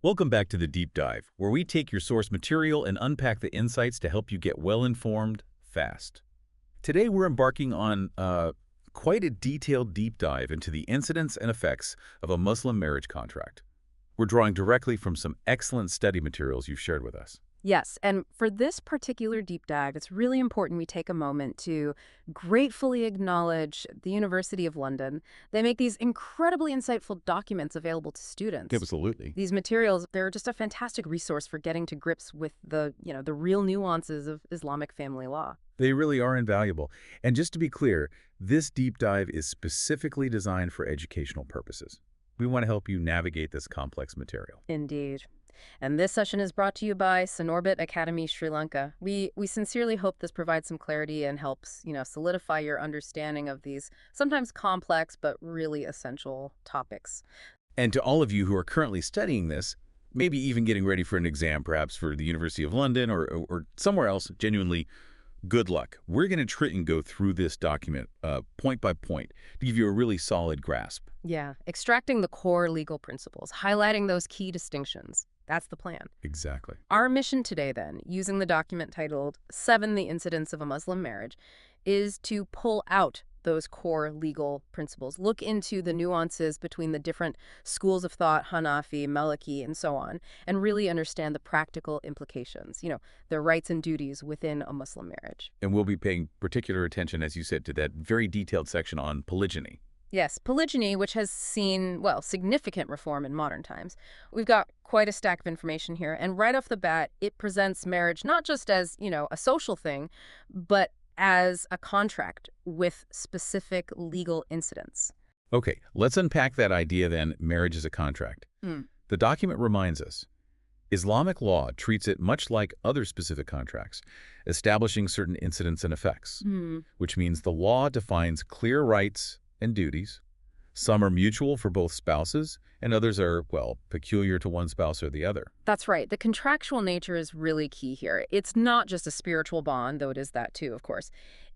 Welcome back to the Deep Dive, where we take your source material and unpack the insights to help you get well-informed, fast. Today, we're embarking on quite a detailed deep dive into the incidents and effects of a Muslim marriage contract. We're drawing directly from some excellent study materials you've shared with us. Yes, and for this particular deep dive, it's really important we take a moment to gratefully acknowledge the University of London. They make these incredibly insightful documents available to students. Absolutely. These materials, they're just a fantastic resource for getting to grips with the real nuances of Islamic family law. They really are invaluable. And just to be clear, this deep dive is specifically designed for educational purposes. We want to help you navigate this complex material. Indeed. And this session is brought to you by Sinorbit Academy, Sri Lanka. We sincerely hope this provides some clarity and helps, solidify your understanding of these sometimes complex but really essential topics. And to all of you who are currently studying this, maybe even getting ready for an exam, perhaps for the University of London or somewhere else, genuinely, good luck. We're going to try and go through this document point by point to give you a really solid grasp. Yeah, extracting the core legal principles, highlighting those key distinctions. That's the plan. Exactly. Our mission today, then, using the document titled 7 The Incidents of a Muslim Marriage, is to pull out those core legal principles, look into the nuances between the different schools of thought, Hanafi, Maliki, and so on, and really understand the practical implications, their rights and duties within a Muslim marriage. And we'll be paying particular attention, as you said, to that very detailed section on polygyny. Yes, polygyny, which has seen, significant reform in modern times. We've got quite a stack of information here, and right off the bat, it presents marriage not just as, a social thing, but as a contract with specific legal incidents. Okay, let's unpack that idea then, marriage is a contract. The document reminds us, Islamic law treats it much like other specific contracts, establishing certain incidents and effects, which means the law defines clear rights and duties. Some are mutual for both spouses, and others are, peculiar to one spouse or the other. That's right. The contractual nature is really key here. It's not just a spiritual bond, though it is that too, of course.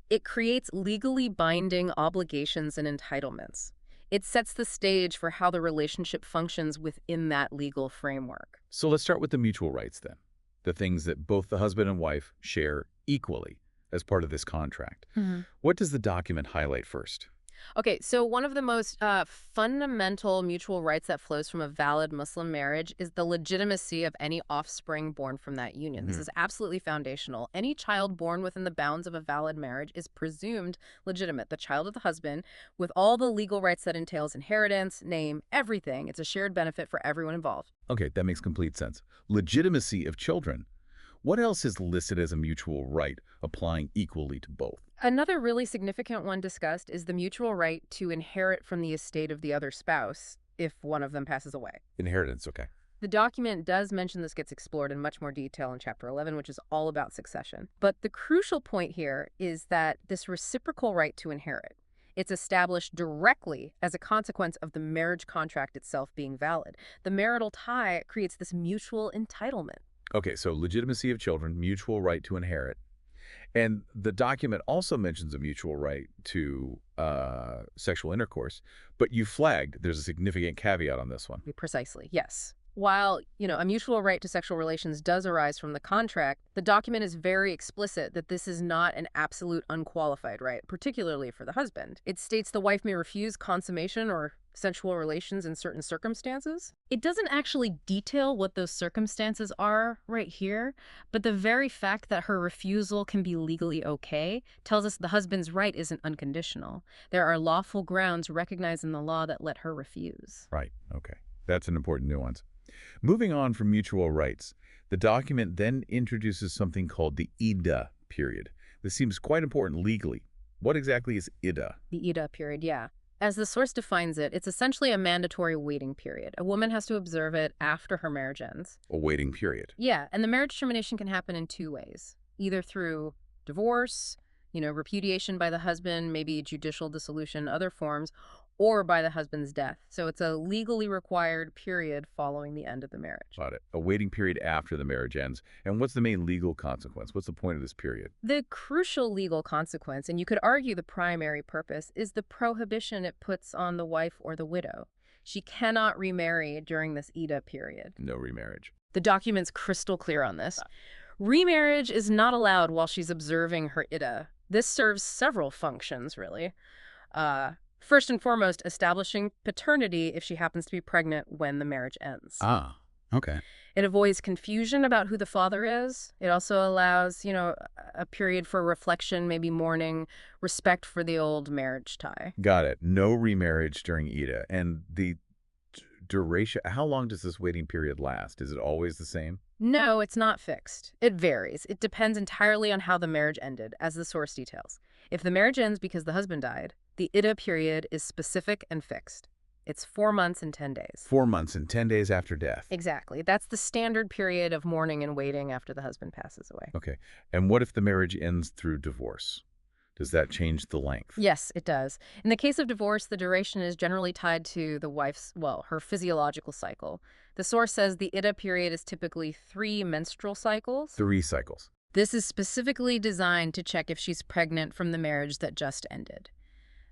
It creates legally binding obligations and entitlements. It sets the stage for how the relationship functions within that legal framework. So let's start with the mutual rights then, the things that both the husband and wife share equally as part of this contract. What does the document highlight first? Okay, so one of the most fundamental mutual rights that flows from a valid Muslim marriage is the legitimacy of any offspring born from that union. This is absolutely foundational. Any child born within the bounds of a valid marriage is presumed legitimate. The child of the husband, with all the legal rights that entails inheritance, name, everything. It's a shared benefit for everyone involved. Okay, that makes complete sense. Legitimacy of children. What else is listed as a mutual right applying equally to both? Another really significant one discussed is the mutual right to inherit from the estate of the other spouse if one of them passes away. Inheritance, okay. The document does mention this gets explored in much more detail in Chapter 11, which is all about succession. But the crucial point here is that this reciprocal right to inherit, it's established directly as a consequence of the marriage contract itself being valid. The marital tie creates this mutual entitlement. Okay, so legitimacy of children, mutual right to inherit. And the document also mentions a mutual right to sexual intercourse, but you flagged there's a significant caveat on this one. Precisely, yes. While, a mutual right to sexual relations does arise from the contract, the document is very explicit that this is not an absolute unqualified right, particularly for the husband. It states the wife may refuse consummation or sensual relations in certain circumstances. It doesn't actually detail what those circumstances are right here, but the very fact that her refusal can be legally okay tells us the husband's right isn't unconditional. There are lawful grounds recognized in the law that let her refuse. Right, okay. That's an important nuance. Moving on from mutual rights, the document then introduces something called the iddah period. This seems quite important legally. What exactly is iddah? The iddah period, yeah. As the source defines it, it's essentially a mandatory waiting period. A woman has to observe it after her marriage ends. A waiting period. Yeah, and the marriage termination can happen in 2 ways. Either through divorce, repudiation by the husband, maybe judicial dissolution, other forms, or by the husband's death. So it's a legally required period following the end of the marriage. Got it. A waiting period after the marriage ends. And what's the main legal consequence? What's the point of this period? The crucial legal consequence, and you could argue the primary purpose, is the prohibition it puts on the wife or the widow. She cannot remarry during this Ida period. No remarriage. The document's crystal clear on this. Remarriage is not allowed while she's observing her Ida. This serves several functions, really. First and foremost, establishing paternity if she happens to be pregnant when the marriage ends. Ah, okay. It avoids confusion about who the father is. It also allows, a period for reflection, maybe mourning, respect for the old marriage tie. Got it. No remarriage during Ida. And the duration, how long does this waiting period last? Is it always the same? No, it's not fixed. It varies. It depends entirely on how the marriage ended, as the source details. If the marriage ends because the husband died, the Ida period is specific and fixed. It's 4 months and 10 days. 4 months and 10 days after death. Exactly. That's the standard period of mourning and waiting after the husband passes away. Okay. And what if the marriage ends through divorce? Does that change the length? Yes, it does. In the case of divorce, the duration is generally tied to the wife's, her physiological cycle. The source says the Ida period is typically 3 menstrual cycles. 3 cycles. This is specifically designed to check if she's pregnant from the marriage that just ended.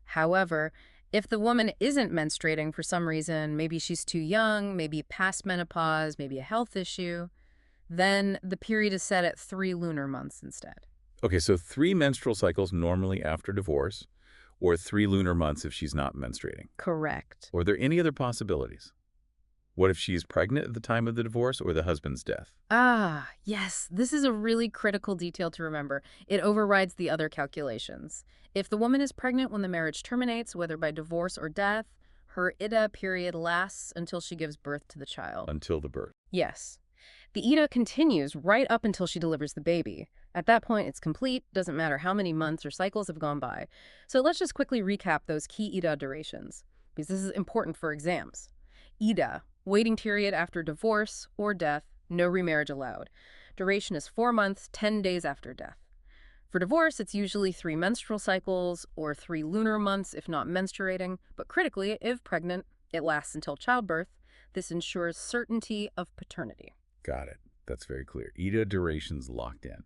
However, if the woman isn't menstruating for some reason, maybe she's too young, maybe past menopause, maybe a health issue, then the period is set at 3 lunar months instead. Okay, so 3 menstrual cycles normally after divorce, or 3 lunar months if she's not menstruating. Correct. Or are there any other possibilities? What if she's pregnant at the time of the divorce or the husband's death? Ah, yes. This is a really critical detail to remember. It overrides the other calculations. If the woman is pregnant when the marriage terminates, whether by divorce or death, her Ida period lasts until she gives birth to the child. Until the birth. Yes. The Ida continues right up until she delivers the baby. At that point, it's complete, doesn't matter how many months or cycles have gone by. So let's just quickly recap those key Ida durations, because this is important for exams. Ida, waiting period after divorce or death, no remarriage allowed. Duration is 4 months, 10 days after death. For divorce, it's usually 3 menstrual cycles or 3 lunar months if not menstruating, but critically, if pregnant, it lasts until childbirth. This ensures certainty of paternity. Got it. That's very clear. Ida duration's locked in.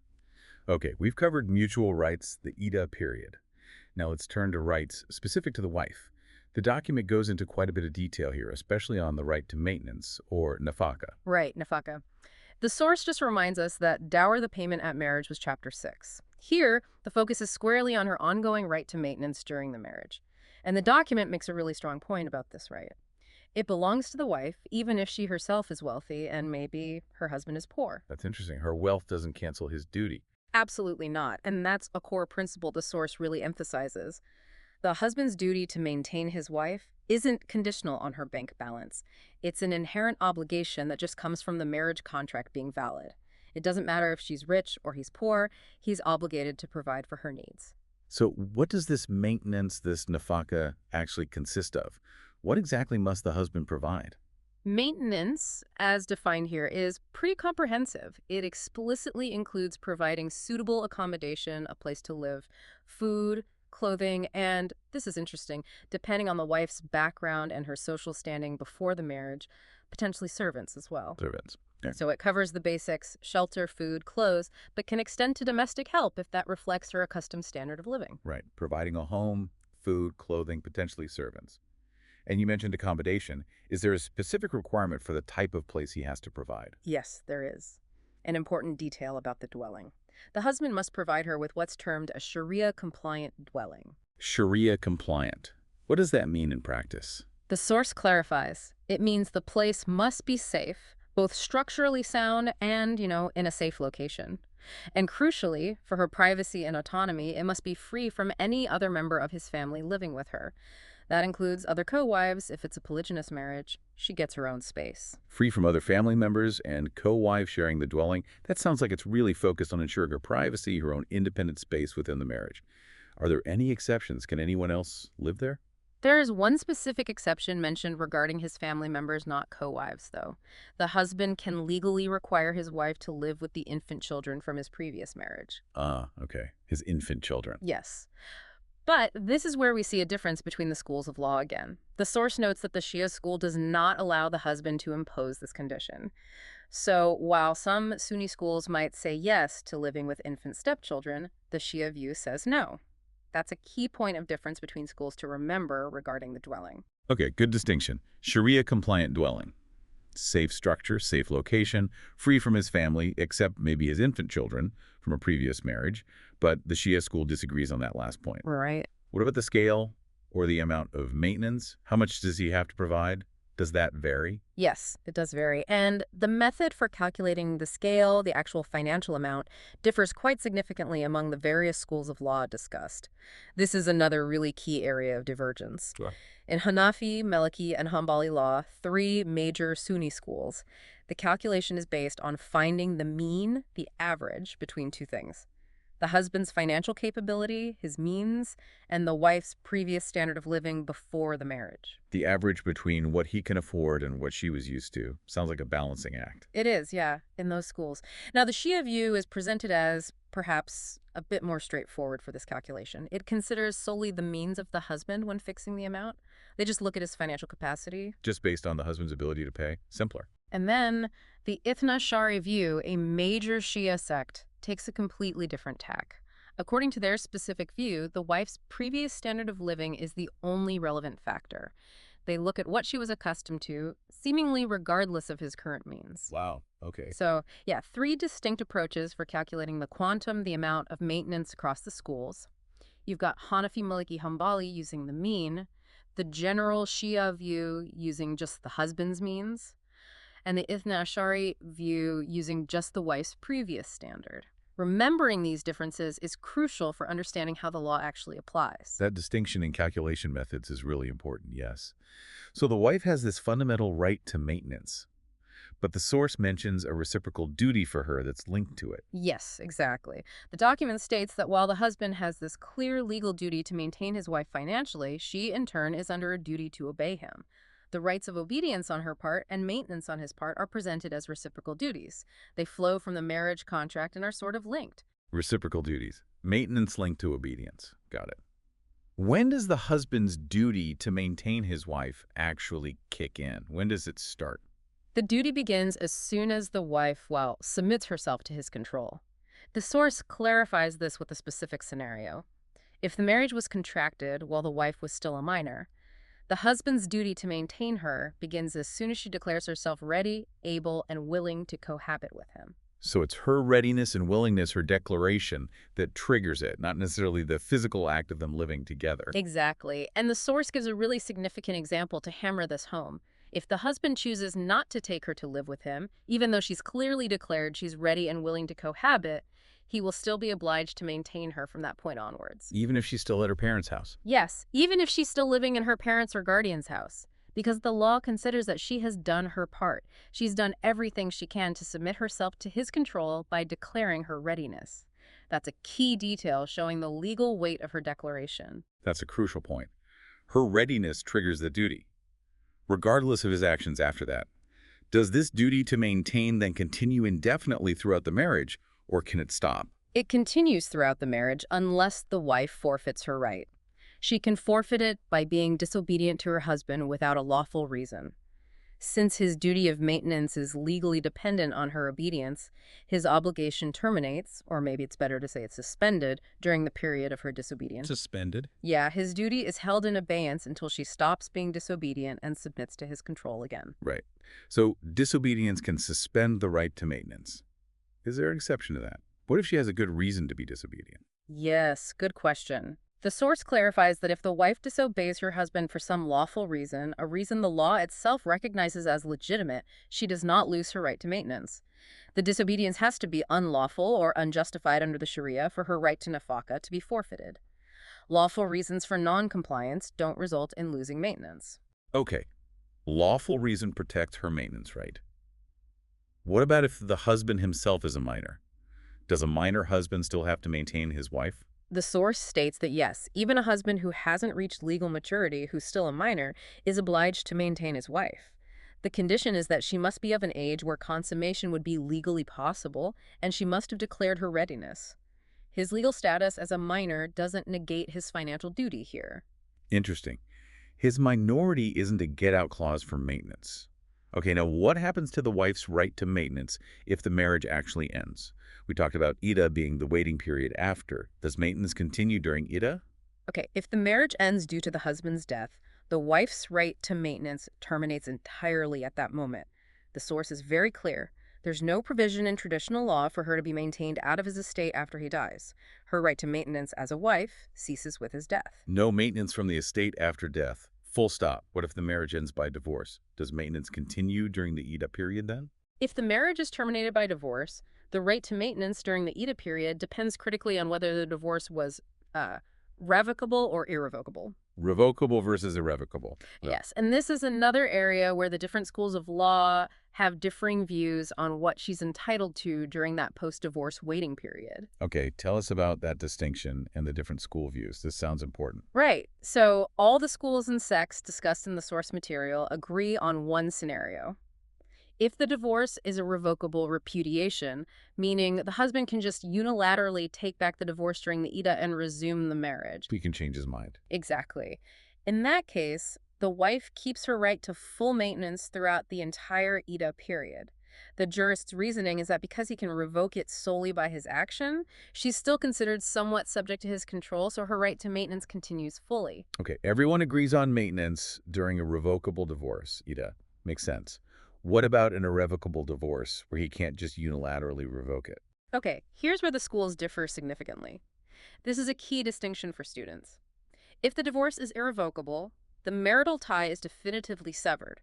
Okay, we've covered mutual rights, the Ida period. Now let's turn to rights specific to the wife. The document goes into quite a bit of detail here, especially on the right to maintenance, or nafaka. Right, nafaka. The source just reminds us that dower the payment at marriage was Chapter 6. Here, the focus is squarely on her ongoing right to maintenance during the marriage. And the document makes a really strong point about this right. It belongs to the wife, even if she herself is wealthy and maybe her husband is poor. That's interesting. Her wealth doesn't cancel his duty. Absolutely not. And that's a core principle the source really emphasizes. The husband's duty to maintain his wife isn't conditional on her bank balance. It's an inherent obligation that just comes from the marriage contract being valid. It doesn't matter if she's rich or he's poor, he's obligated to provide for her needs. So what does this maintenance, this nafaka, actually consist of? What exactly must the husband provide? Maintenance, as defined here, is pretty comprehensive. It explicitly includes providing suitable accommodation, a place to live, food, clothing, and, this is interesting, depending on the wife's background and her social standing before the marriage, potentially servants as well. Servants. Yeah. So it covers the basics, shelter, food, clothes, but can extend to domestic help if that reflects her accustomed standard of living. Right. Providing a home, food, clothing, potentially servants. And you mentioned accommodation. Is there a specific requirement for the type of place he has to provide? Yes, there is. An important detail about the dwelling. The husband must provide her with what's termed a Sharia-compliant dwelling. Sharia-compliant. What does that mean in practice? The source clarifies. It means the place must be safe, both structurally sound and, in a safe location. And crucially, for her privacy and autonomy, it must be free from any other member of his family living with her. That includes other co-wives. If it's a polygynous marriage, she gets her own space. Free from other family members and co-wives sharing the dwelling. That sounds like it's really focused on ensuring her privacy, her own independent space within the marriage. Are there any exceptions? Can anyone else live there? There is one specific exception mentioned regarding his family members, not co-wives, though. The husband can legally require his wife to live with the infant children from his previous marriage. Ah, okay. His infant children. Yes. But this is where we see a difference between the schools of law again. The source notes that the Shia school does not allow the husband to impose this condition. So while some Sunni schools might say yes to living with infant stepchildren, the Shia view says no. That's a key point of difference between schools to remember regarding the dwelling. Okay, good distinction. Sharia-compliant dwelling. Safe structure, safe location, free from his family, except maybe his infant children from a previous marriage. But the Shia school disagrees on that last point. Right. What about the scale or the amount of maintenance? How much does he have to provide? Does that vary? Yes, it does vary. And the method for calculating the scale, the actual financial amount, differs quite significantly among the various schools of law discussed. This is another really key area of divergence. Sure. In Hanafi, Maliki, and Hanbali law, three major Sunni schools, the calculation is based on finding the mean, the average, between two things: the husband's financial capability, his means, and the wife's previous standard of living before the marriage. The average between what he can afford and what she was used to. Sounds like a balancing act. It is, yeah, in those schools. Now, the Shia view is presented as perhaps a bit more straightforward for this calculation. It considers solely the means of the husband when fixing the amount. They just look at his financial capacity. Just based on the husband's ability to pay. Simpler. And then the Ithna Shari view, a major Shia sect, takes a completely different tack. According to their specific view, the wife's previous standard of living is the only relevant factor. They look at what she was accustomed to, seemingly regardless of his current means. Wow. Okay. So, yeah, three distinct approaches for calculating the quantum, the amount of maintenance across the schools. You've got Hanafi, Maliki, Hanbali using the mean, the general Shia view using just the husband's means, and the Ithna Ashari view using just the wife's previous standard. Remembering these differences is crucial for understanding how the law actually applies. That distinction in calculation methods is really important, yes. So the wife has this fundamental right to maintenance, but the source mentions a reciprocal duty for her that's linked to it. Yes, exactly. The document states that while the husband has this clear legal duty to maintain his wife financially, she in turn is under a duty to obey him. The rights of obedience on her part and maintenance on his part are presented as reciprocal duties. They flow from the marriage contract and are sort of linked. Reciprocal duties. Maintenance linked to obedience. Got it. When does the husband's duty to maintain his wife actually kick in? When does it start? The duty begins as soon as the wife, submits herself to his control. The source clarifies this with a specific scenario. If the marriage was contracted while the wife was still a minor, the husband's duty to maintain her begins as soon as she declares herself ready, able, and willing to cohabit with him. So it's her readiness and willingness, her declaration, that triggers it, not necessarily the physical act of them living together. Exactly. And the source gives a really significant example to hammer this home. If the husband chooses not to take her to live with him, even though she's clearly declared she's ready and willing to cohabit, he will still be obliged to maintain her from that point onwards. Even if she's still at her parents' house? Yes, even if she's still living in her parents' or guardian's house. Because the law considers that she has done her part. She's done everything she can to submit herself to his control by declaring her readiness. That's a key detail showing the legal weight of her declaration. That's a crucial point. Her readiness triggers the duty, regardless of his actions after that. Does this duty to maintain then continue indefinitely throughout the marriage, or can it stop? It continues throughout the marriage unless the wife forfeits her right. She can forfeit it by being disobedient to her husband without a lawful reason. Since his duty of maintenance is legally dependent on her obedience, his obligation terminates, or maybe it's better to say it's suspended, during the period of her disobedience. Suspended? Yeah, his duty is held in abeyance until she stops being disobedient and submits to his control again. Right. So disobedience can suspend the right to maintenance. Is there an exception to that? What if she has a good reason to be disobedient? Yes, good question. The source clarifies that if the wife disobeys her husband for some lawful reason, a reason the law itself recognizes as legitimate, she does not lose her right to maintenance. The disobedience has to be unlawful or unjustified under the Sharia for her right to nafaka to be forfeited. Lawful reasons for non-compliance don't result in losing maintenance. Okay. Lawful reason protects her maintenance right. What about if the husband himself is a minor? Does a minor husband still have to maintain his wife? The source states that yes, even a husband who hasn't reached legal maturity, who's still a minor, is obliged to maintain his wife. The condition is that she must be of an age where consummation would be legally possible, and she must have declared her readiness. His legal status as a minor doesn't negate his financial duty here. Interesting. His minority isn't a get-out clause for maintenance. Okay, now what happens to the wife's right to maintenance if the marriage actually ends? We talked about Ida being the waiting period after. Does maintenance continue during Ida? Okay, if the marriage ends due to the husband's death, the wife's right to maintenance terminates entirely at that moment. The source is very clear. There's no provision in traditional law for her to be maintained out of his estate after he dies. Her right to maintenance as a wife ceases with his death. No maintenance from the estate after death. Full stop. What if the marriage ends by divorce? Does maintenance continue during the Ida period then? If the marriage is terminated by divorce, the right to maintenance during the Ida period depends critically on whether the divorce was revocable or irrevocable. Revocable versus irrevocable. Yeah. Yes, and this is another area where the different schools of law have differing views on what she's entitled to during that post-divorce waiting period. Okay, tell us about that distinction and the different school views. This sounds important. Right. So all the schools and sects discussed in the source material agree on one scenario. If the divorce is a revocable repudiation, meaning the husband can just unilaterally take back the divorce during the Ida and resume the marriage. He can change his mind. Exactly. In that case, the wife keeps her right to full maintenance throughout the entire Ida period. The jurist's reasoning is that because he can revoke it solely by his action, she's still considered somewhat subject to his control, so her right to maintenance continues fully. Okay, everyone agrees on maintenance during a revocable divorce, Ida. Makes sense. What about an irrevocable divorce where he can't just unilaterally revoke it? Okay, here's where the schools differ significantly. This is a key distinction for students. If the divorce is irrevocable, the marital tie is definitively severed.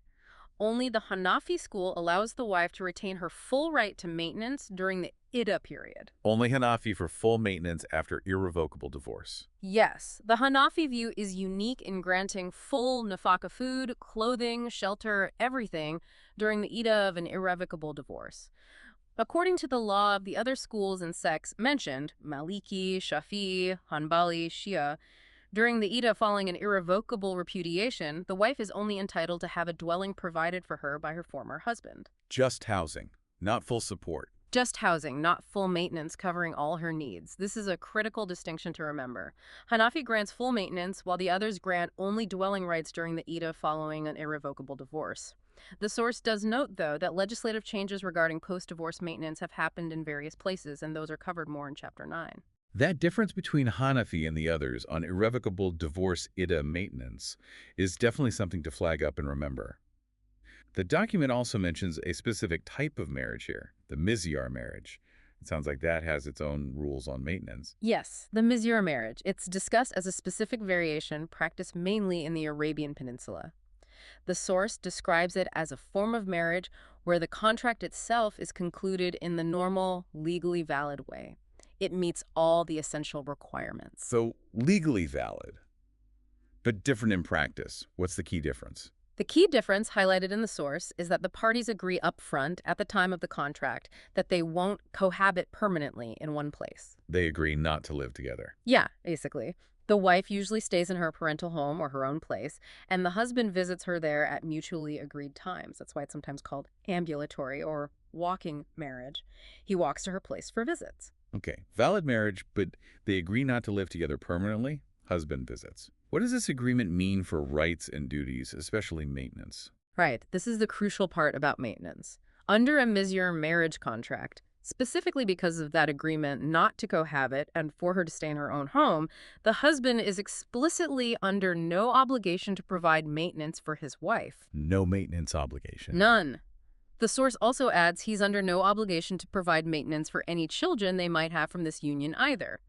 Only the Hanafi school allows the wife to retain her full right to maintenance during the Ida period. Only Hanafi for full maintenance after irrevocable divorce. Yes, the Hanafi view is unique in granting full nafaka food, clothing, shelter, everything during the Ida of an irrevocable divorce. According to the law of the other schools and sects mentioned, Maliki, Shafi'i, Hanbali, Shia, during the Ida following an irrevocable repudiation, the wife is only entitled to have a dwelling provided for her by her former husband. Just housing, not full support. Just housing, not full maintenance covering all her needs. This is a critical distinction to remember. Hanafi grants full maintenance, while the others grant only dwelling rights during the Ida following an irrevocable divorce. The source does note, though, that legislative changes regarding post-divorce maintenance have happened in various places, and those are covered more in Chapter 9. That difference between Hanafi and the others on irrevocable divorce Ida maintenance is definitely something to flag up and remember. The document also mentions a specific type of marriage here, the Mizyar marriage. It sounds like that has its own rules on maintenance. Yes, the Mizyar marriage. It's discussed as a specific variation practiced mainly in the Arabian Peninsula. The source describes it as a form of marriage where the contract itself is concluded in the normal, legally valid way. It meets all the essential requirements. So legally valid, but different in practice. What's the key difference? The key difference highlighted in the source is that the parties agree up front at the time of the contract that they won't cohabit permanently in one place. They agree not to live together. Yeah, basically. The wife usually stays in her parental home or her own place, and the husband visits her there at mutually agreed times. That's why it's sometimes called ambulatory or walking marriage. He walks to her place for visits. Okay, valid marriage, but they agree not to live together permanently. Husband visits. What does this agreement mean for rights and duties, especially maintenance? Right. This is the crucial part about maintenance. Under a Mizyar marriage contract, specifically because of that agreement not to cohabit and for her to stay in her own home, the husband is explicitly under no obligation to provide maintenance for his wife. No maintenance obligation. None. The source also adds he's under no obligation to provide maintenance for any children they might have from this union either.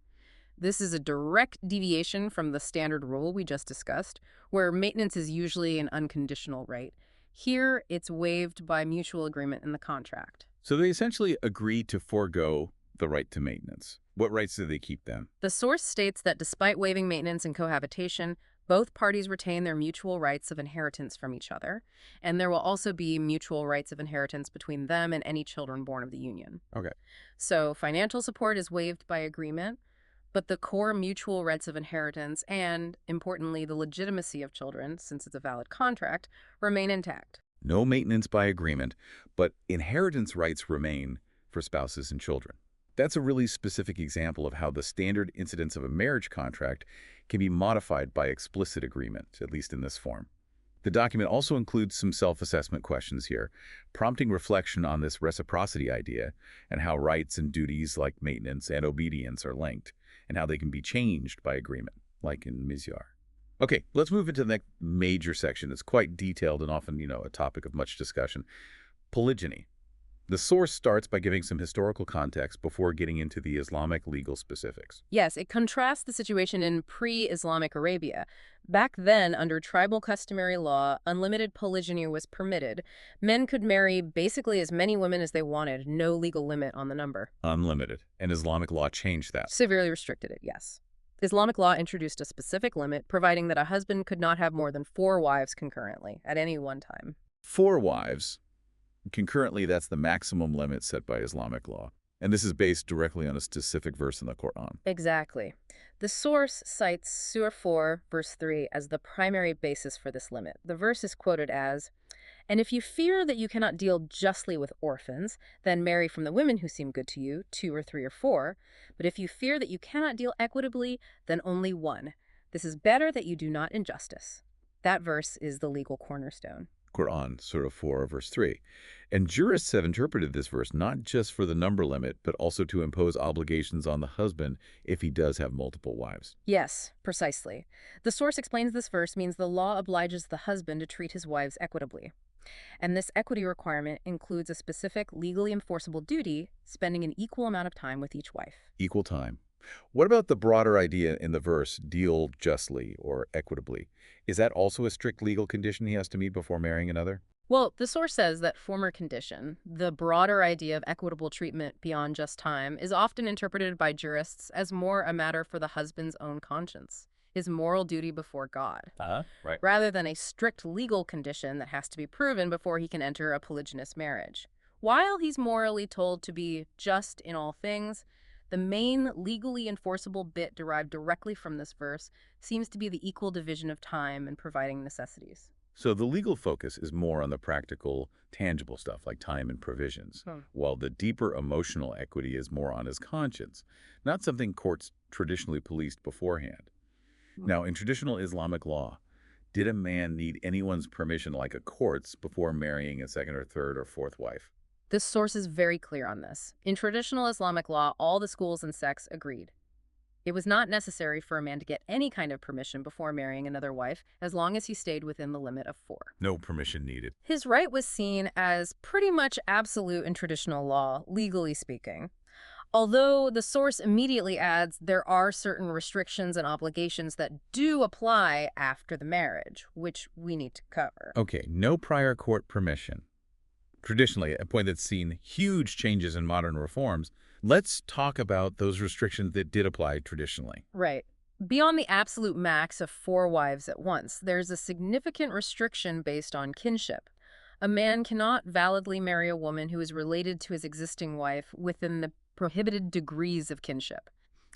This is a direct deviation from the standard rule we just discussed, where maintenance is usually an unconditional right. Here, it's waived by mutual agreement in the contract. So they essentially agree to forego the right to maintenance. What rights do they keep then? The source states that despite waiving maintenance and cohabitation, both parties retain their mutual rights of inheritance from each other, and there will also be mutual rights of inheritance between them and any children born of the union. Okay. So financial support is waived by agreement, but the core mutual rights of inheritance and, importantly, the legitimacy of children, since it's a valid contract, remain intact. No maintenance by agreement, but inheritance rights remain for spouses and children. That's a really specific example of how the standard incidents of a marriage contract can be modified by explicit agreement, at least in this form. The document also includes some self-assessment questions here, prompting reflection on this reciprocity idea and how rights and duties like maintenance and obedience are linked, and how they can be changed by agreement. like in misyar. Okay, let's move into the next major section. It's quite detailed and often, a topic of much discussion. Polygyny. The source starts by giving some historical context before getting into the Islamic legal specifics. Yes, it contrasts the situation in pre-Islamic Arabia. Back then, under tribal customary law, unlimited polygyny was permitted. Men could marry basically as many women as they wanted, no legal limit on the number. Unlimited. And Islamic law changed that. Severely restricted it, yes. Islamic law introduced a specific limit, providing that a husband could not have more than 4 wives concurrently at any one time. 4 wives. Concurrently, that's the maximum limit set by Islamic law. And this is based directly on a specific verse in the Quran. Exactly. The source cites Surah 4, verse 3 as the primary basis for this limit. The verse is quoted as, "And if you fear that you cannot deal justly with orphans, then marry from the women who seem good to you, 2 or 3 or 4. But if you fear that you cannot deal equitably, then only 1. This is better that you do not injustice." That verse is the legal cornerstone. Quran, Surah 4, verse 3. And jurists have interpreted this verse not just for the number limit, but also to impose obligations on the husband if he does have multiple wives. Yes, precisely. The source explains this verse means the law obliges the husband to treat his wives equitably. And this equity requirement includes a specific legally enforceable duty, spending an equal amount of time with each wife. Equal time. What about the broader idea in the verse, deal justly or equitably? Is that also a strict legal condition he has to meet before marrying another? Well, the source says that former condition, the broader idea of equitable treatment beyond just time, is often interpreted by jurists as more a matter for the husband's own conscience, his moral duty before God, Right. rather than a strict legal condition that has to be proven before he can enter a polygynous marriage. While he's morally told to be just in all things, the main legally enforceable bit derived directly from this verse seems to be the equal division of time and providing necessities. So the legal focus is more on the practical, tangible stuff like time and provisions, while the deeper emotional equity is more on his conscience, not something courts traditionally policed beforehand. Now, in traditional Islamic law, did a man need anyone's permission like a court's before marrying a second or third or fourth wife? This source is very clear on this. In traditional Islamic law, all the schools and sects agreed. It was not necessary for a man to get any kind of permission before marrying another wife, as long as he stayed within the limit of 4. No permission needed. His right was seen as pretty much absolute in traditional law, legally speaking. Although the source immediately adds there are certain restrictions and obligations that do apply after the marriage, which we need to cover. Okay, no prior court permission. Traditionally, a point that's seen huge changes in modern reforms. Let's talk about those restrictions that did apply traditionally. Right. Beyond the absolute max of 4 wives at once, there's a significant restriction based on kinship. A man cannot validly marry a woman who is related to his existing wife within the prohibited degrees of kinship.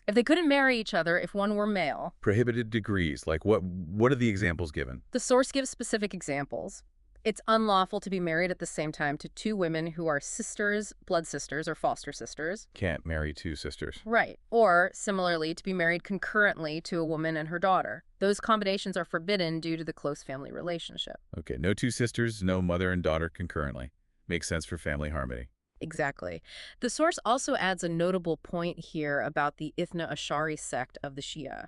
If they couldn't marry each other if one were male. Prohibited degrees, like what are the examples given? The source gives specific examples. It's unlawful to be married at the same time to 2 women who are sisters, blood sisters, or foster sisters. Can't marry 2 sisters. Right. Or, similarly, to be married concurrently to a woman and her daughter. Those combinations are forbidden due to the close family relationship. Okay, no 2 sisters, no mother and daughter concurrently. Makes sense for family harmony. Exactly. The source also adds a notable point here about the Ithna Ashari sect of the Shia.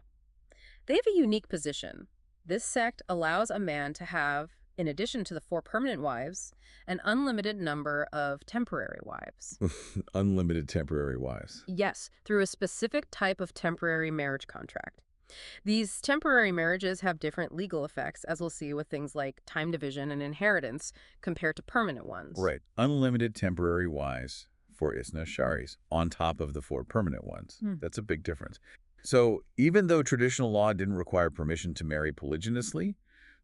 They have a unique position. This sect allows a man to have, in addition to the 4 permanent wives, an unlimited number of temporary wives. Unlimited temporary wives. Yes, through a specific type of temporary marriage contract. These temporary marriages have different legal effects, as we'll see with things like time division and inheritance, compared to permanent ones. Right. Unlimited temporary wives for Ithna Asharis, on top of the 4 permanent ones. That's a big difference. So even though traditional law didn't require permission to marry polygynously,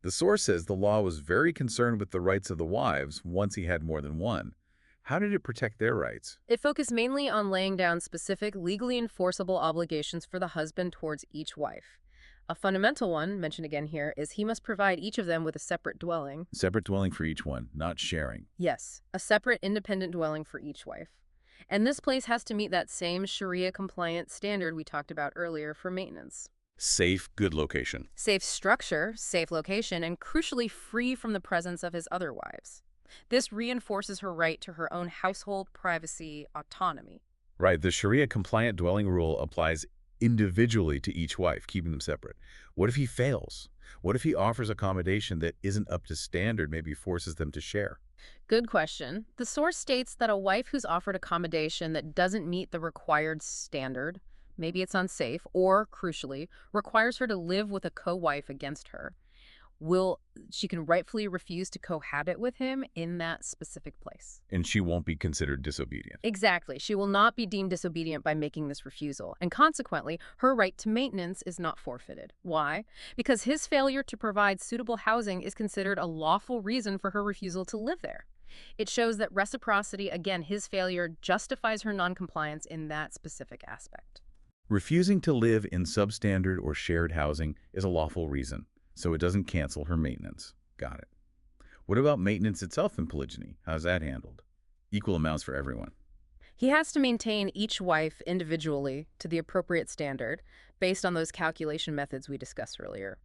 the source says the law was very concerned with the rights of the wives once he had more than one. How did it protect their rights? It focused mainly on laying down specific, legally enforceable obligations for the husband towards each wife. A fundamental one, mentioned again here, is he must provide each of them with a separate dwelling. Separate dwelling for each one, not sharing. Yes, a separate independent dwelling for each wife. And this place has to meet that same Sharia-compliant standard we talked about earlier for maintenance. Safe, good location. Safe structure, safe location, and crucially free from the presence of his other wives. This reinforces her right to her own household privacy autonomy. Right, the Sharia-compliant dwelling rule applies individually to each wife, keeping them separate. What if he fails? What if he offers accommodation that isn't up to standard, maybe forces them to share? Good question. The source states that a wife who's offered accommodation that doesn't meet the required standard, maybe it's unsafe, or, crucially, requires her to live with a co-wife against her, she can rightfully refuse to cohabit with him in that specific place. And she won't be considered disobedient. Exactly. She will not be deemed disobedient by making this refusal, and consequently, her right to maintenance is not forfeited. Why? Because his failure to provide suitable housing is considered a lawful reason for her refusal to live there. It shows that reciprocity, again, his failure justifies her noncompliance in that specific aspect. Refusing to live in substandard or shared housing is a lawful reason, so it doesn't cancel her maintenance. Got it. What about maintenance itself in polygyny? How's that handled? Equal amounts for everyone. He has to maintain each wife individually to the appropriate standard based on those calculation methods we discussed earlier.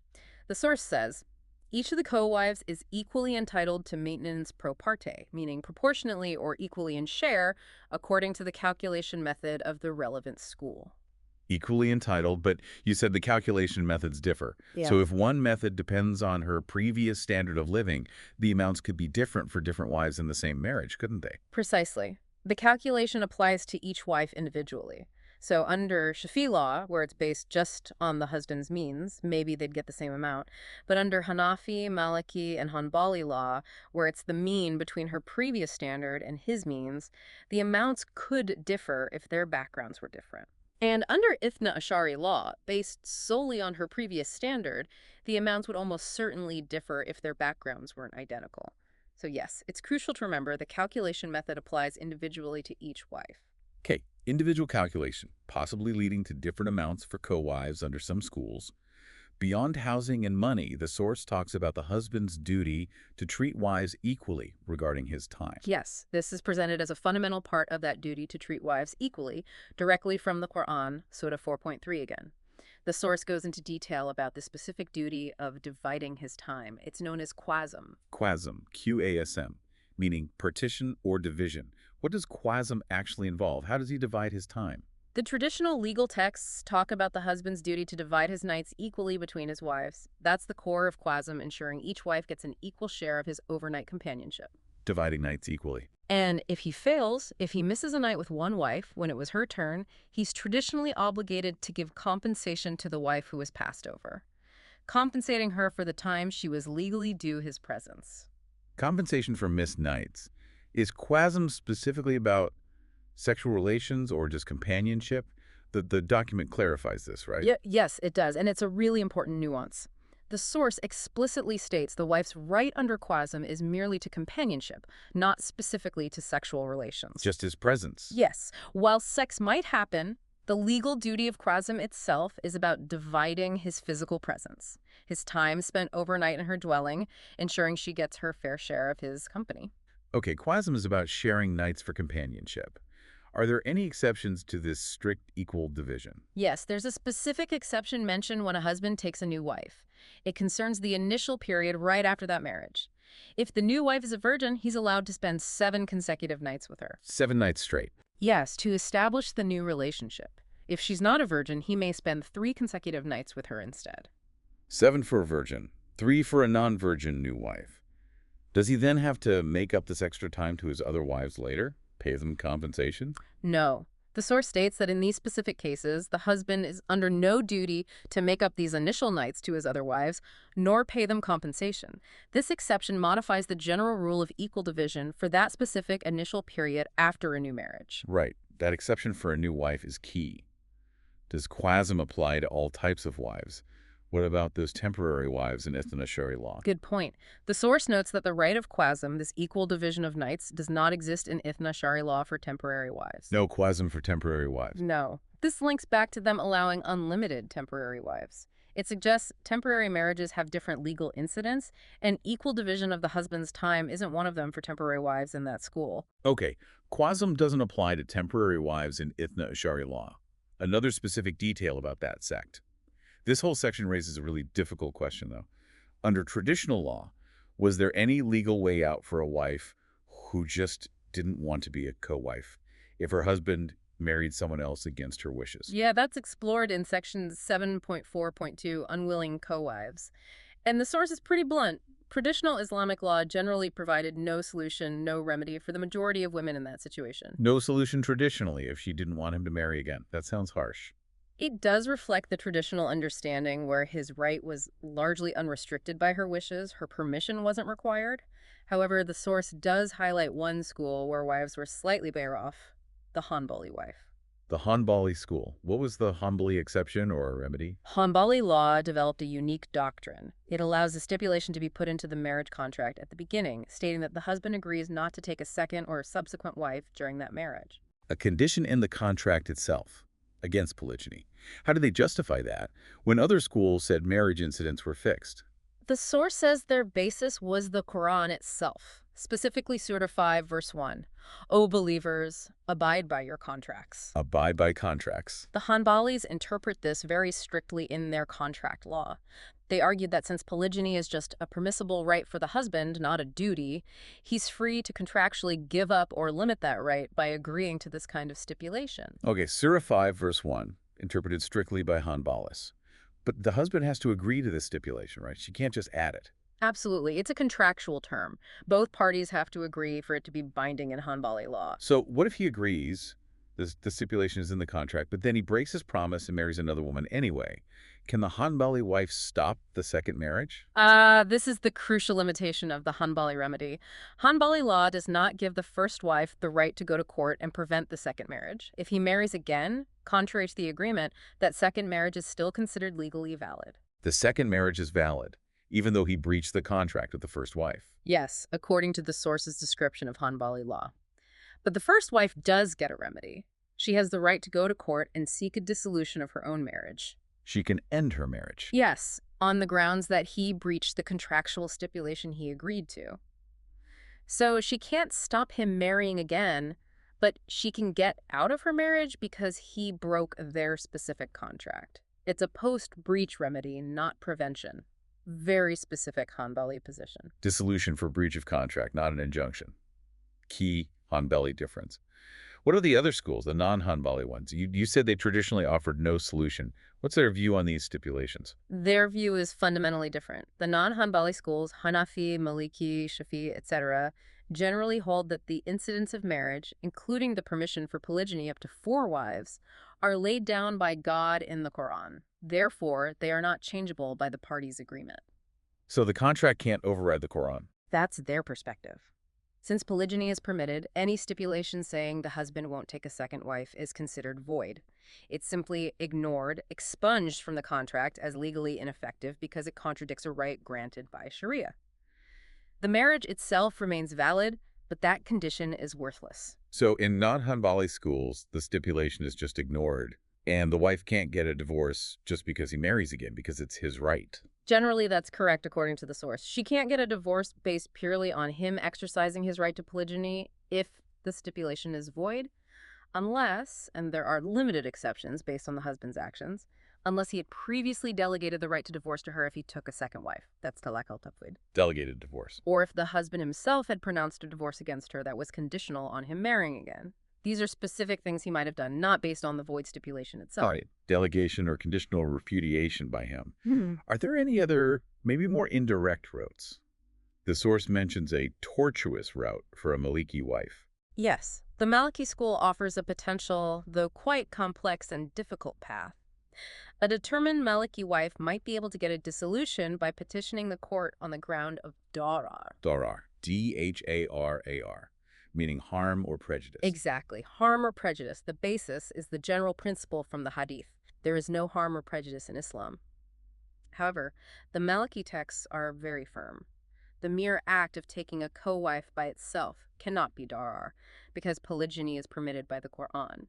The source says, each of the co-wives is equally entitled to maintenance pro parte, meaning proportionately or equally in share, according to the calculation method of the relevant school. Equally entitled, but you said the calculation methods differ. Yeah. So if one method depends on her previous standard of living, the amounts could be different for different wives in the same marriage, couldn't they? Precisely. The calculation applies to each wife individually. So under Shafi law, where it's based just on the husband's means, maybe they'd get the same amount. But under Hanafi, Maliki, and Hanbali law, where it's the mean between her previous standard and his means, the amounts could differ if their backgrounds were different. And under Ithna Ashari law, based solely on her previous standard, the amounts would almost certainly differ if their backgrounds weren't identical. So yes, it's crucial to remember the calculation method applies individually to each wife. Okay, individual calculation, possibly leading to different amounts for co-wives under some schools. Beyond housing and money, the source talks about the husband's duty to treat wives equally regarding his time. Yes, this is presented as a fundamental part of that duty to treat wives equally, directly from the Quran, Surah 4.3 again. The source goes into detail about the specific duty of dividing his time. It's known as qasm. Qasm, Q-A-S-M, meaning partition or division. What does qasm actually involve? How does he divide his time? The traditional legal texts talk about the husband's duty to divide his nights equally between his wives. That's the core of qasm, ensuring each wife gets an equal share of his overnight companionship. Dividing nights equally. And if he fails, if he misses a night with one wife when it was her turn, he's traditionally obligated to give compensation to the wife who was passed over, compensating her for the time she was legally due his presence. Compensation for missed nights. Is qasm specifically about sexual relations or just companionship? The document clarifies this, right? Yes, it does, and it's a really important nuance. The source explicitly states the wife's right under qasm is merely to companionship, not specifically to sexual relations. Just his presence. Yes. While sex might happen, the legal duty of qasm itself is about dividing his physical presence, his time spent overnight in her dwelling, ensuring she gets her fair share of his company. Okay, qasm is about sharing nights for companionship. Are there any exceptions to this strict equal division? Yes, there's a specific exception mentioned when a husband takes a new wife. It concerns the initial period right after that marriage. If the new wife is a virgin, he's allowed to spend 7 consecutive nights with her. 7 nights straight. Yes, to establish the new relationship. If she's not a virgin, he may spend 3 consecutive nights with her instead. 7 for a virgin, 3 for a non-virgin new wife. Does he then have to make up this extra time to his other wives later? Pay them compensation? No. The source states that in these specific cases, the husband is under no duty to make up these initial nights to his other wives, nor pay them compensation. This exception modifies the general rule of equal division for that specific initial period after a new marriage. Right. That exception for a new wife is key. Does qasm apply to all types of wives? What about those temporary wives in Ithna Ashari law? Good point. The source notes that the right of qasm, this equal division of nights, does not exist in Ithna Ashari law for temporary wives. No qasm for temporary wives. No. This links back to them allowing unlimited temporary wives. It suggests temporary marriages have different legal incidents, and equal division of the husband's time isn't one of them for temporary wives in that school. Okay, qasm doesn't apply to temporary wives in Ithna Ashari law. Another specific detail about that sect. This whole section raises a really difficult question, though. Under traditional law, was there any legal way out for a wife who just didn't want to be a co-wife? If her husband married someone else against her wishes. Yeah, that's explored in Section 7.4.2, Unwilling Co-Wives. And the source is pretty blunt. Traditional Islamic law generally provided no solution, no remedy for the majority of women in that situation. No solution traditionally if she didn't want him to marry again. That sounds harsh. It does reflect the traditional understanding where his right was largely unrestricted by her wishes. Her permission wasn't required. However, the source does highlight one school where wives were slightly better off, the Hanbali wife. The Hanbali school. What was the Hanbali exception or remedy? Hanbali law developed a unique doctrine. It allows a stipulation to be put into the marriage contract at the beginning, stating that the husband agrees not to take a second or subsequent wife during that marriage. A condition in the contract itself against polygyny. How do they justify that when other schools said marriage incidents were fixed? The source says their basis was the Quran itself, specifically Surah 5, verse 1. O believers, abide by your contracts. Abide by contracts. The Hanbalis interpret this very strictly in their contract law. They argued that since polygyny is just a permissible right for the husband, not a duty, he's free to contractually give up or limit that right by agreeing to this kind of stipulation. Okay, Surah 5, verse 1, interpreted strictly by Hanbalis. But the husband has to agree to this stipulation, right? She can't just add it. Absolutely. It's a contractual term. Both parties have to agree for it to be binding in Hanbali law. So what if he agrees, the stipulation is in the contract, but then he breaks his promise and marries another woman anyway? Can the Hanbali wife stop the second marriage? This is the crucial limitation of the Hanbali remedy. Hanbali law does not give the first wife the right to go to court and prevent the second marriage. If he marries again, contrary to the agreement, that second marriage is still considered legally valid. The second marriage is valid, even though he breached the contract with the first wife. Yes, according to the source's description of Hanbali law. But the first wife does get a remedy. She has the right to go to court and seek a dissolution of her own marriage. She can end her marriage. Yes, on the grounds that he breached the contractual stipulation he agreed to. So she can't stop him marrying again, but she can get out of her marriage because he broke their specific contract. It's a post-breach remedy, not prevention. Very specific Hanbali position. Dissolution for breach of contract, not an injunction. Key Hanbali difference. What are the other schools, the non-Hanbali ones? You said they traditionally offered no solution. What's their view on these stipulations? Their view is fundamentally different. The non-Hanbali schools, Hanafi, Maliki, Shafi, etc., generally hold that the incidents of marriage, including the permission for polygyny up to 4 wives, are laid down by God in the Quran. Therefore, they are not changeable by the parties' agreement. So the contract can't override the Quran. That's their perspective. Since polygyny is permitted, any stipulation saying the husband won't take a second wife is considered void. It's simply ignored, expunged from the contract as legally ineffective because it contradicts a right granted by Sharia. The marriage itself remains valid, but that condition is worthless. So in non-Hanbali schools, the stipulation is just ignored, and the wife can't get a divorce just because he marries again, because it's his right. Generally, that's correct according to the source. She can't get a divorce based purely on him exercising his right to polygyny if the stipulation is void, unless, and there are limited exceptions based on the husband's actions, unless he had previously delegated the right to divorce to her if he took a second wife. That's talaq al-tafwid. Delegated divorce. Or if the husband himself had pronounced a divorce against her that was conditional on him marrying again. These are specific things he might have done, not based on the void stipulation itself. All right. Delegation or conditional repudiation by him. Are there any other, maybe more indirect routes? The source mentions a tortuous route for a Maliki wife. Yes. The Maliki school offers a potential, though quite complex and difficult path. A determined Maliki wife might be able to get a dissolution by petitioning the court on the ground of darar. Darar. D-H-A-R-A-R. Meaning harm or prejudice. Exactly. Harm or prejudice. The basis is the general principle from the Hadith. There is no harm or prejudice in Islam. However, the Maliki texts are very firm. The mere act of taking a co-wife by itself cannot be darar, because polygyny is permitted by the Quran.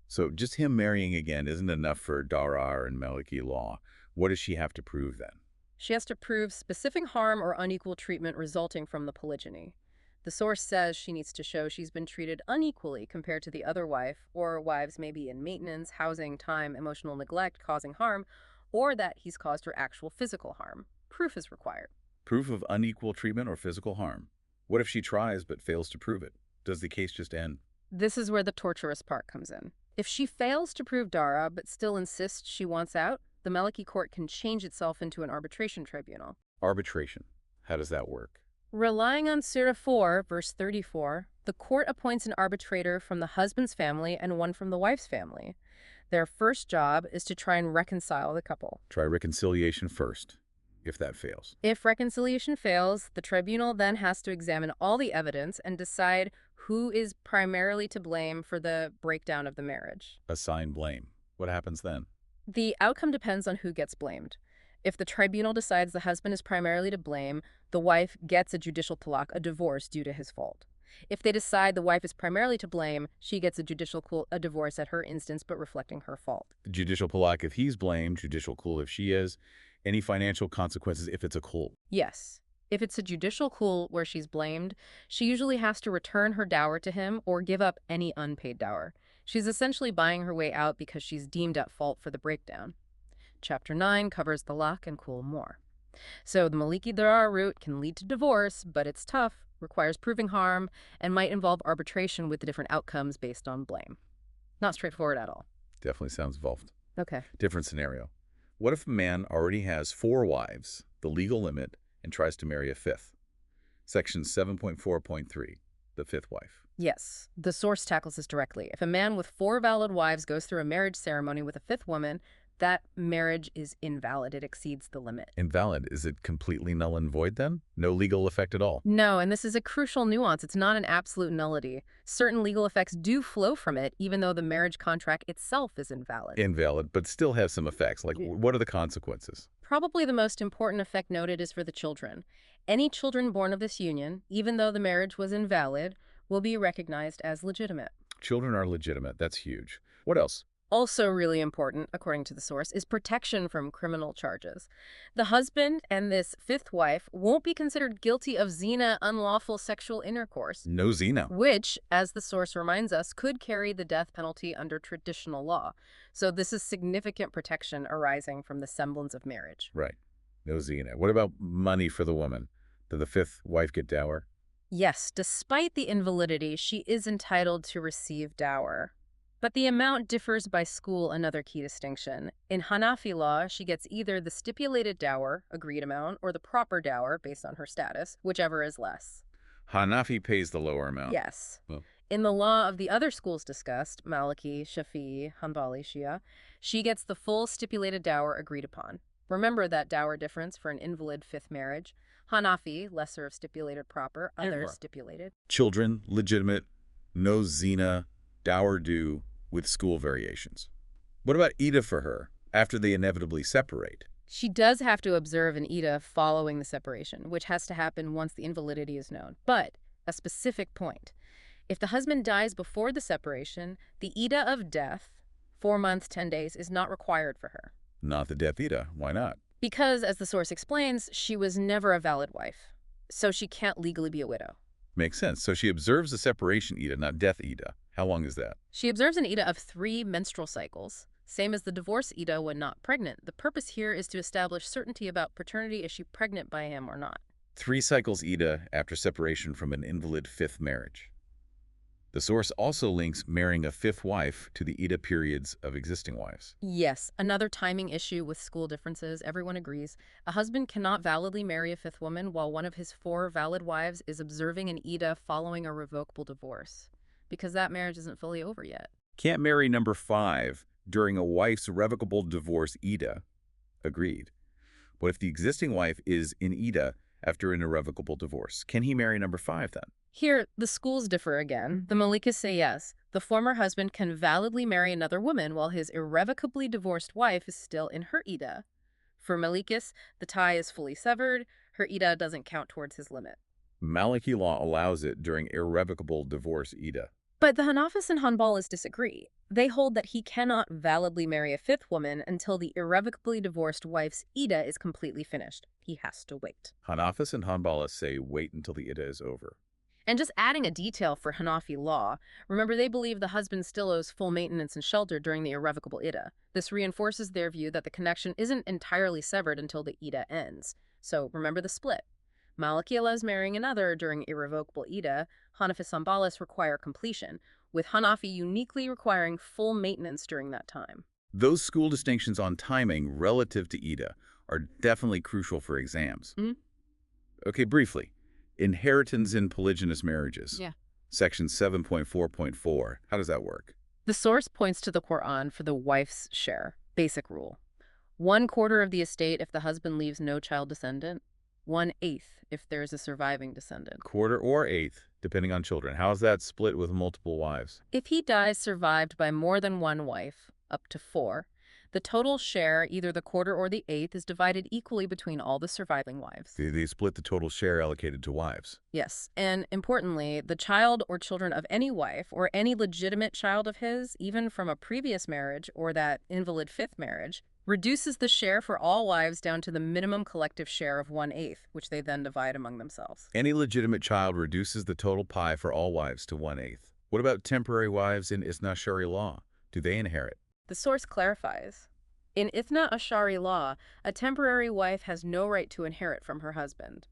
So just him marrying again isn't enough for darar and Maliki law. What does she have to prove then? She has to prove specific harm or unequal treatment resulting from the polygyny. The source says she needs to show she's been treated unequally compared to the other wife, or wives may be in maintenance, housing, time, emotional neglect causing harm, or that he's caused her actual physical harm. Proof is required. Proof of unequal treatment or physical harm. What if she tries but fails to prove it? Does the case just end? This is where the torturous part comes in. If she fails to prove dara but still insists she wants out, the Maliki court can change itself into an arbitration tribunal. Arbitration. How does that work? Relying on Surah 4, verse 34, the court appoints an arbitrator from the husband's family and one from the wife's family. Their first job is to try and reconcile the couple. Try reconciliation first, if that fails. If reconciliation fails, the tribunal then has to examine all the evidence and decide who is primarily to blame for the breakdown of the marriage. Assign blame. What happens then? The outcome depends on who gets blamed. If the tribunal decides the husband is primarily to blame, the wife gets a judicial talaq, a divorce due to his fault. If they decide the wife is primarily to blame, she gets a divorce at her instance, but reflecting her fault. Judicial talaq if he's blamed, judicial khul if she is. Any financial consequences if it's a khul? Yes. If it's a judicial khul where she's blamed, she usually has to return her dower to him or give up any unpaid dower. She's essentially buying her way out because she's deemed at fault for the breakdown. Chapter 9 covers the laq and khul more. So the Maliki Darar route can lead to divorce, but it's tough, requires proving harm, and might involve arbitration with the different outcomes based on blame. Not straightforward at all. Definitely sounds involved. Okay. Different scenario. What if a man already has 4 wives, the legal limit, and tries to marry a 5th? Section 7.4.3, the 5th wife. Yes, the source tackles this directly. If a man with 4 valid wives goes through a marriage ceremony with a 5th woman, that marriage is invalid. It exceeds the limit. Invalid. Is it completely null and void then? No legal effect at all? No, and this is a crucial nuance. It's not an absolute nullity. Certain legal effects do flow from it, even though the marriage contract itself is invalid. Invalid, but still have some effects. Like, what are the consequences? Probably the most important effect noted is for the children. Any children born of this union, even though the marriage was invalid, will be recognized as legitimate. Children are legitimate. That's huge. What else? Also really important, according to the source, is protection from criminal charges. The husband and this 5th wife won't be considered guilty of zina, unlawful sexual intercourse. No zina. Which, as the source reminds us, could carry the death penalty under traditional law. So this is significant protection arising from the semblance of marriage. Right. No zina. What about money for the woman? Did the 5th wife get dower? Yes, despite the invalidity, she is entitled to receive dower. But the amount differs by school, another key distinction. In Hanafi law, she gets either the stipulated dower, agreed amount, or the proper dower, based on her status, whichever is less. Hanafi pays the lower amount. Yes. Well. In the law of the other schools discussed, Maliki, Shafi'i, Hanbali, Shia, she gets the full stipulated dower agreed upon. Remember that dower difference for an invalid 5th marriage. Hanafi, lesser of stipulated proper, others stipulated. Children, legitimate, no zina, dower due, with school variations. What about Ida for her, after they inevitably separate? She does have to observe an Ida following the separation, which has to happen once the invalidity is known. But, a specific point. If the husband dies before the separation, the Ida of death, 4 months, 10 days, is not required for her. Not the death Ida. Why not? Because, as the source explains, she was never a valid wife. So she can't legally be a widow. Makes sense. So she observes the separation Ida, not death Ida. How long is that? She observes an Ida of 3 menstrual cycles, same as the divorce Ida when not pregnant. The purpose here is to establish certainty about paternity. Is she pregnant by him or not? 3 cycles Ida after separation from an invalid 5th marriage. The source also links marrying a 5th wife to the Ida periods of existing wives. Yes, another timing issue with school differences. Everyone agrees. A husband cannot validly marry a 5th woman while one of his 4 valid wives is observing an Ida following a revocable divorce, because that marriage isn't fully over yet. Can't marry number 5 during a wife's revocable divorce Ida. Agreed. What if the existing wife is in Ida after an irrevocable divorce? Can he marry number 5 then? Here, the schools differ again. The Malikas say yes. The former husband can validly marry another woman while his irrevocably divorced wife is still in her Ida. For Malikas, the tie is fully severed. Her Ida doesn't count towards his limit. Maliki law allows it during irrevocable divorce Ida. But the Hanafis and Hanbalis disagree. They hold that he cannot validly marry a 5th woman until the irrevocably divorced wife's Ida is completely finished. He has to wait. Hanafis and Hanbalis say wait until the Ida is over. And just adding a detail for Hanafi law, remember they believe the husband still owes full maintenance and shelter during the irrevocable Ida. This reinforces their view that the connection isn't entirely severed until the Ida ends. So remember the split. Maliki allows marrying another during irrevocable Ida. Hanafis and Hanbalis require completion. with Hanafi uniquely requiring full maintenance during that time. Those school distinctions on timing relative to Ida are definitely crucial for exams. Mhm. Okay, briefly. Inheritance in polygynous marriages. Yeah. Section 7.4.4. How does that work? The source points to the Quran for the wife's share. Basic rule. 1/4 of the estate if the husband leaves no child descendant. 1/8 if there is a surviving descendant. Quarter or eighth, depending on children. How's that split with multiple wives? If he dies survived by more than one wife, up to 4, the total share, either the quarter or the eighth, is divided equally between all the surviving wives. They split the total share allocated to wives. Yes, and importantly, the child or children of any wife or any legitimate child of his, even from a previous marriage or that invalid fifth marriage, reduces the share for all wives down to the minimum collective share of 1/8, which they then divide among themselves. Any legitimate child reduces the total pie for all wives to 1/8. What about temporary wives in Isna Shari law? Do they inherit? The source clarifies. In Ithna Ashari law, a temporary wife has no right to inherit from her husband.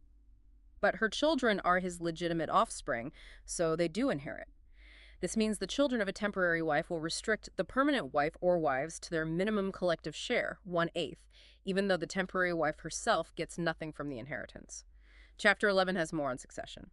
But her children are his legitimate offspring, so they do inherit. This means the children of a temporary wife will restrict the permanent wife or wives to their minimum collective share, 1/8, even though the temporary wife herself gets nothing from the inheritance. Chapter 11 has more on succession.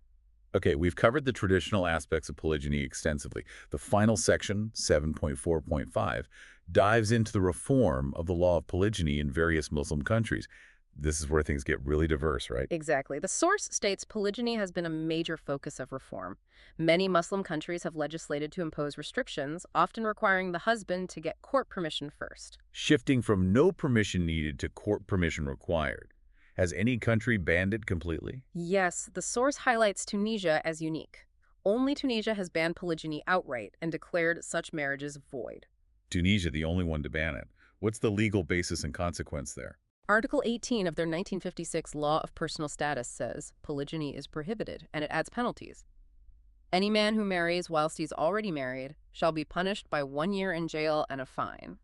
Okay, we've covered the traditional aspects of polygyny extensively. The final section, 7.4.5, dives into the reform of the law of polygyny in various Muslim countries. This is where things get really diverse, right? Exactly. The source states polygyny has been a major focus of reform. Many Muslim countries have legislated to impose restrictions, often requiring the husband to get court permission first. Shifting from no permission needed to court permission required. Has any country banned it completely? Yes, the source highlights Tunisia as unique. Only Tunisia has banned polygyny outright and declared such marriages void. Tunisia, the only one to ban it. What's the legal basis and consequence there? Article 18 of their 1956 Law of Personal Status says polygyny is prohibited, and it adds penalties. Any man who marries whilst he's already married shall be punished by 1 year in jail and a fine.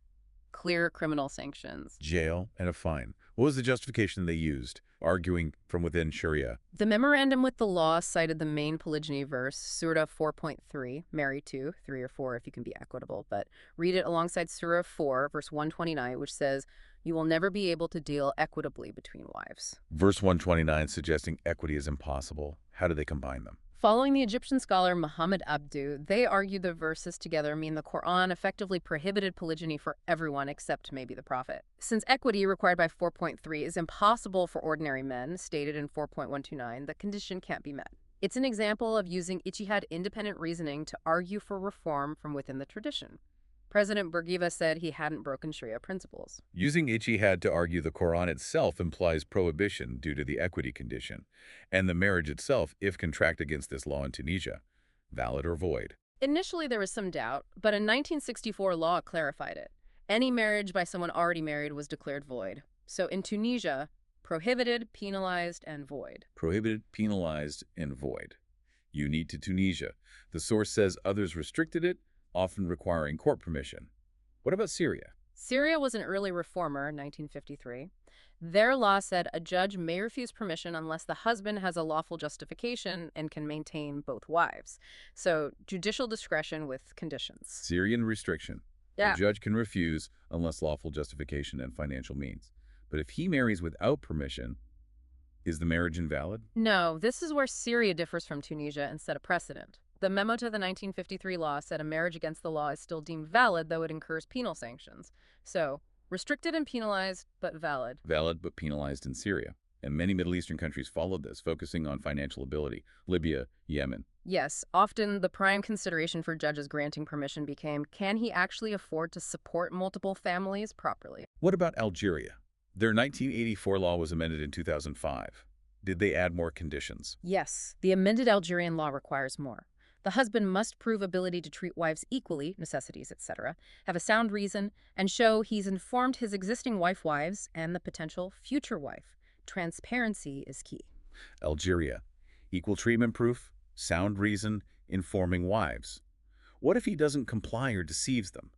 Clear criminal sanctions. Jail and a fine. What was the justification they used, arguing from within Sharia? The memorandum with the law cited the main polygyny verse, Surah 4.3, marry two, 3 or 4 if you can be equitable, but read it alongside Surah 4, verse 129, which says, you will never be able to deal equitably between wives. Verse 129 suggesting equity is impossible. How do they combine them? Following the Egyptian scholar Muhammad Abdu, they argue the verses together mean the Quran effectively prohibited polygyny for everyone except maybe the Prophet. Since equity required by 4.3 is impossible for ordinary men, stated in 4.129, the condition can't be met. It's an example of using ijtihad independent reasoning to argue for reform from within the tradition. President Bourguiba said he hadn't broken Sharia principles. Using ijtihad to argue the Quran itself implies prohibition due to the equity condition, and the marriage itself, if contracted against this law in Tunisia, valid or void. Initially, there was some doubt, but a 1964 law clarified it. Any marriage by someone already married was declared void. So in Tunisia, prohibited, penalized, and void. Prohibited, penalized, and void. Unique to Tunisia. The source says others restricted it, often requiring court permission. What about Syria? Syria was an early reformer, 1953. Their law said a judge may refuse permission unless the husband has a lawful justification and can maintain both wives. So judicial discretion with conditions. Syrian restriction. Yeah. The judge can refuse unless lawful justification and financial means. But if he marries without permission, is the marriage invalid? No, this is where Syria differs from Tunisia and set a precedent. The memo to the 1953 law said a marriage against the law is still deemed valid, though it incurs penal sanctions. So, restricted and penalized, but valid. Valid, but penalized in Syria. And many Middle Eastern countries followed this, focusing on financial ability. Libya, Yemen. Yes, often the prime consideration for judges granting permission became, can he actually afford to support multiple families properly? What about Algeria? Their 1984 law was amended in 2005. Did they add more conditions? Yes, the amended Algerian law requires more. The husband must prove ability to treat wives equally, necessities, etc., have a sound reason, and show he's informed his existing wives and the potential future wife. Transparency is key. Algeria. Equal treatment proof, sound reason, informing wives. What if he doesn't comply or deceives them?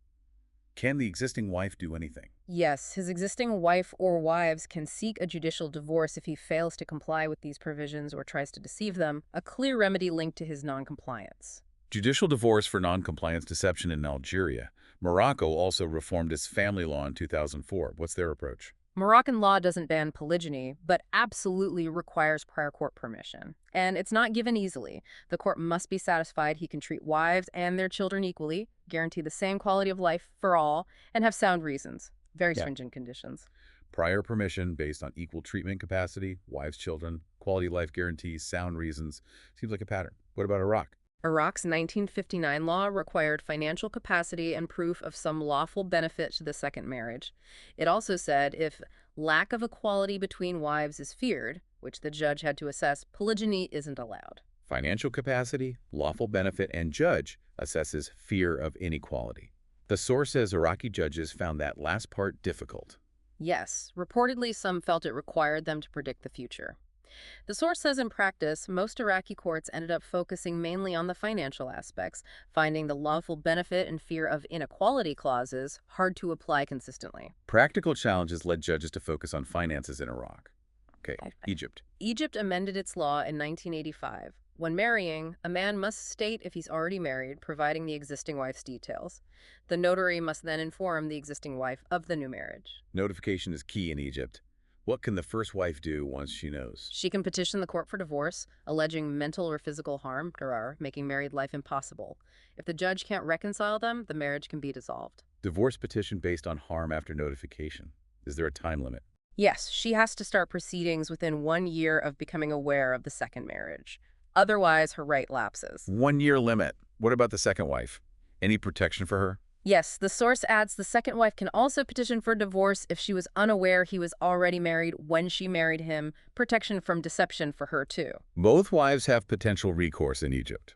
Can the existing wife do anything? Yes, his existing wife or wives can seek a judicial divorce if he fails to comply with these provisions or tries to deceive them, a clear remedy linked to his noncompliance. Judicial divorce for noncompliance deception in Algeria. Morocco also reformed its family law in 2004. What's their approach? Moroccan law doesn't ban polygyny, but absolutely requires prior court permission. And it's not given easily. The court must be satisfied he can treat wives and their children equally, guarantee the same quality of life for all, and have sound reasons. Very stringent conditions. Prior permission based on equal treatment capacity, wives, children, quality life guarantees, sound reasons. Seems like a pattern. What about Iraq? Iraq's 1959 law required financial capacity and proof of some lawful benefit to the second marriage. It also said if lack of equality between wives is feared, which the judge had to assess, polygyny isn't allowed. Financial capacity, lawful benefit, and judge assesses fear of inequality. The source says Iraqi judges found that last part difficult. Yes, reportedly some felt it required them to predict the future. The source says in practice, most Iraqi courts ended up focusing mainly on the financial aspects, finding the lawful benefit and fear of inequality clauses hard to apply consistently. Practical challenges led judges to focus on finances in Iraq. Okay, Egypt. Egypt amended its law in 1985. When marrying, a man must state if he's already married, providing the existing wife's details. The notary must then inform the existing wife of the new marriage. Notification is key in Egypt. What can the first wife do once she knows? She can petition the court for divorce, alleging mental or physical harm, making married life impossible. If the judge can't reconcile them, the marriage can be dissolved. Divorce petition based on harm after notification. Is there a time limit? Yes, she has to start proceedings within 1 year of becoming aware of the second marriage. Otherwise, her right lapses. 1 year limit. What about the second wife? Any protection for her? Yes, the source adds the second wife can also petition for divorce if she was unaware he was already married when she married him. Protection from deception for her, too. Both wives have potential recourse in Egypt.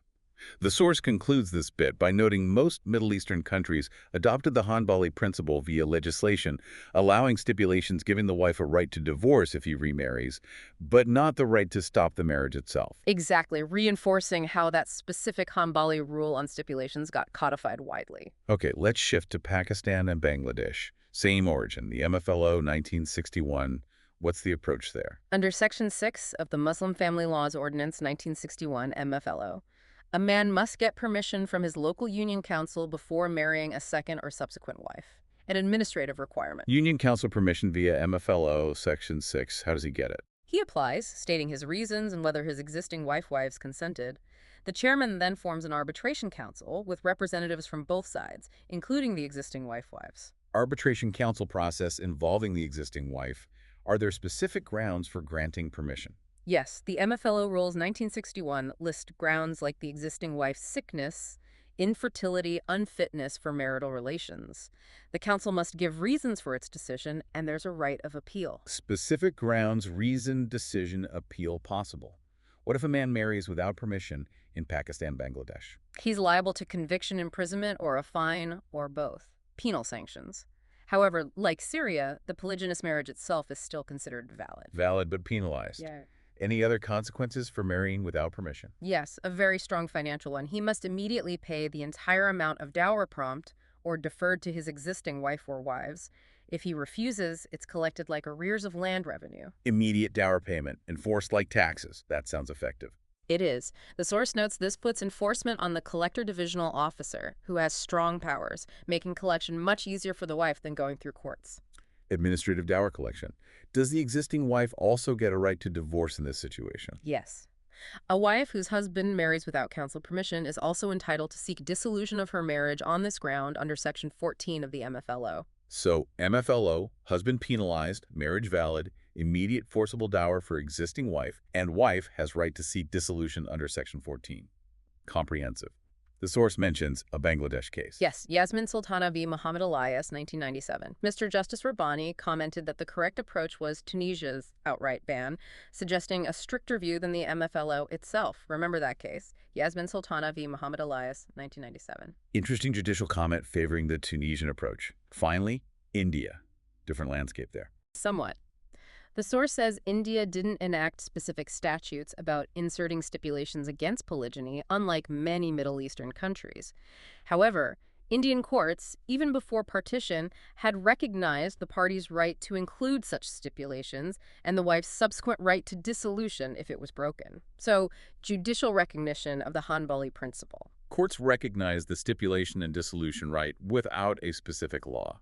The source concludes this bit by noting most Middle Eastern countries adopted the Hanbali principle via legislation, allowing stipulations giving the wife a right to divorce if he remarries, but not the right to stop the marriage itself. Exactly, reinforcing how that specific Hanbali rule on stipulations got codified widely. Okay, let's shift to Pakistan and Bangladesh. Same origin, the MFLO 1961. What's the approach there? Under Section 6 of the Muslim Family Laws Ordinance 1961 MFLO, a man must get permission from his local union council before marrying a second or subsequent wife. An administrative requirement. Union council permission via MFLO Section 6. How does he get it? He applies, stating his reasons and whether his existing wives consented. The chairman then forms an arbitration council with representatives from both sides, including the existing wives. Arbitration council process involving the existing wife. Are there specific grounds for granting permission? Yes, the MFLO Rules 1961 list grounds like the existing wife's sickness, infertility, unfitness for marital relations. The council must give reasons for its decision, and there's a right of appeal. Specific grounds, reason, decision, appeal possible. What if a man marries without permission in Pakistan, Bangladesh? He's liable to conviction, imprisonment, or a fine, or both. Penal sanctions. However, like Syria, the polygynous marriage itself is still considered valid. Valid but penalized. Yeah. Any other consequences for marrying without permission? Yes, a very strong financial one. He must immediately pay the entire amount of dower prompt or deferred to his existing wife or wives. If he refuses, it's collected like arrears of land revenue. Immediate dower payment, enforced like taxes. That sounds effective. It is. The source notes this puts enforcement on the collector divisional officer, who has strong powers, making collection much easier for the wife than going through courts. Administrative dower collection. Does the existing wife also get a right to divorce in this situation? Yes. A wife whose husband marries without council permission is also entitled to seek dissolution of her marriage on this ground under Section 14 of the MFLO. So, MFLO, husband penalized, marriage valid, immediate forcible dower for existing wife, and wife has right to seek dissolution under Section 14. Comprehensive. The source mentions a Bangladesh case. Yes, Yasmin Sultana v. Muhammad Elias, 1997. Mr. Justice Rabbani commented that the correct approach was Tunisia's outright ban, suggesting a stricter view than the MFLO itself. Remember that case? Yasmin Sultana v. Muhammad Elias, 1997. Interesting judicial comment favoring the Tunisian approach. Finally, India. Different landscape there. Somewhat. The source says India didn't enact specific statutes about inserting stipulations against polygyny, unlike many Middle Eastern countries. However, Indian courts, even before partition, had recognized the party's right to include such stipulations and the wife's subsequent right to dissolution if it was broken. So, judicial recognition of the Hanbali principle. Courts recognize the stipulation and dissolution right without a specific law.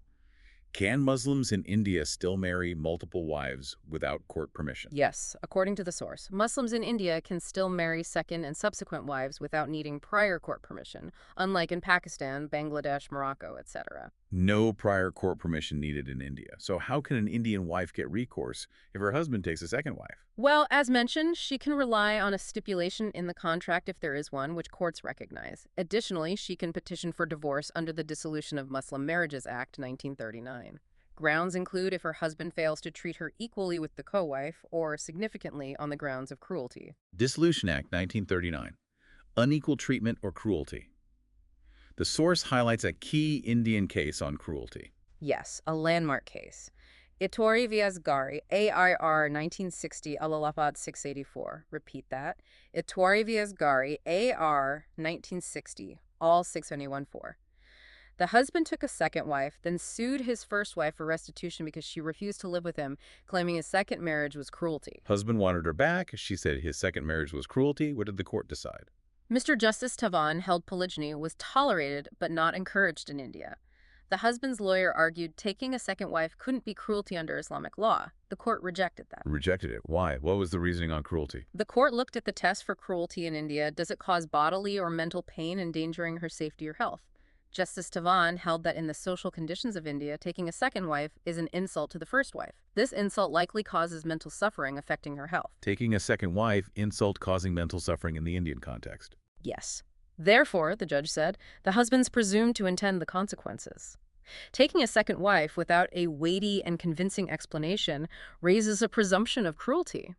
Can Muslims in India still marry multiple wives without court permission? Yes, according to the source, Muslims in India can still marry second and subsequent wives without needing prior court permission, unlike in Pakistan, Bangladesh, Morocco, etc. No prior court permission needed in India. So how can an Indian wife get recourse if her husband takes a second wife? Well, as mentioned, she can rely on a stipulation in the contract if there is one, which courts recognize. Additionally, she can petition for divorce under the Dissolution of Muslim Marriages Act 1939. Grounds include if her husband fails to treat her equally with the co-wife or significantly on the grounds of cruelty. Dissolution Act 1939. Unequal treatment or cruelty. The source highlights a key Indian case on cruelty. Yes, a landmark case. Itori v. Asghari, AIR 1960, Alalabad 684. Repeat that. Itori v. Asghari, AR 1960, all 614. The husband took a second wife, then sued his first wife for restitution because she refused to live with him, claiming his second marriage was cruelty. Husband wanted her back. She said his second marriage was cruelty. What did the court decide? Mr. Justice Tavan held polygyny was tolerated but not encouraged in India. The husband's lawyer argued taking a second wife couldn't be cruelty under Islamic law. The court rejected that. Rejected it. Why? What was the reasoning on cruelty? The court looked at the test for cruelty in India. Does it cause bodily or mental pain endangering her safety or health? Justice Tavan held that in the social conditions of India, taking a second wife is an insult to the first wife. This insult likely causes mental suffering affecting her health. Taking a second wife, insult causing mental suffering in the Indian context. Yes. Therefore, the judge said, the husband's presumed to intend the consequences. Taking a second wife without a weighty and convincing explanation raises a presumption of cruelty.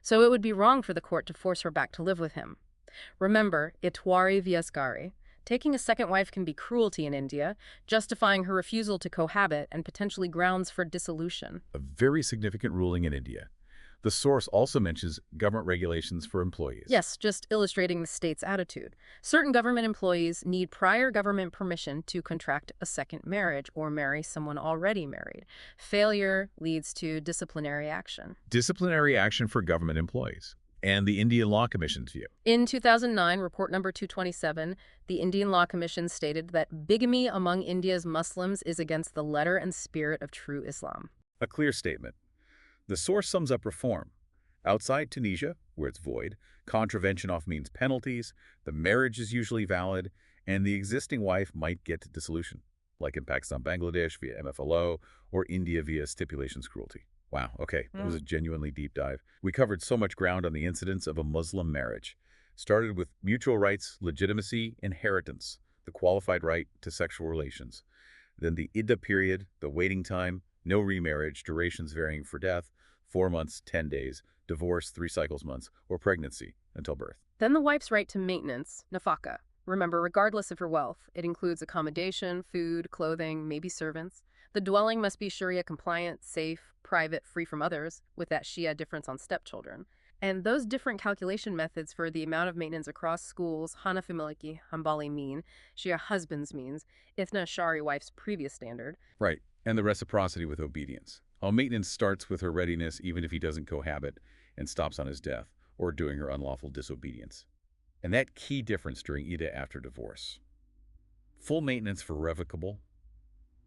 So it would be wrong for the court to force her back to live with him. Remember, Itwari v. Asghari. Taking a second wife can be cruelty in India, justifying her refusal to cohabit and potentially grounds for dissolution. A very significant ruling in India. The source also mentions government regulations for employees. Yes, just illustrating the state's attitude. Certain government employees need prior government permission to contract a second marriage or marry someone already married. Failure leads to disciplinary action. Disciplinary action for government employees. And the Indian Law Commission's view. In 2009, report number 227, the Indian Law Commission stated that bigamy among India's Muslims is against the letter and spirit of true Islam. A clear statement. The source sums up reform. Outside Tunisia, where it's void, contravention often means penalties, the marriage is usually valid, and the existing wife might get to dissolution, like in Pakistan, Bangladesh via MFLO, or India via stipulations cruelty. Wow, okay, that was a genuinely deep dive. We covered so much ground on the incidence of a Muslim marriage. Started with mutual rights, legitimacy, inheritance, the qualified right to sexual relations. Then the iddah period, the waiting time, no remarriage, durations varying for death, 4 months, 10 days, divorce, 3 cycles months, or pregnancy until birth. Then the wife's right to maintenance, nafaka. Remember, regardless of her wealth, it includes accommodation, food, clothing, maybe servants. The dwelling must be Sharia compliant, safe, private, free from others, with that Shia difference on stepchildren. And those different calculation methods for the amount of maintenance across schools, Hanafi Maliki, Hanbali mean, Shia husband's means, Ithna Ashari wife's previous standard. Right, and the reciprocity with obedience. How maintenance starts with her readiness even if he doesn't cohabit and stops on his death or doing her unlawful disobedience. And that key difference during iddah after divorce. Full maintenance for revocable,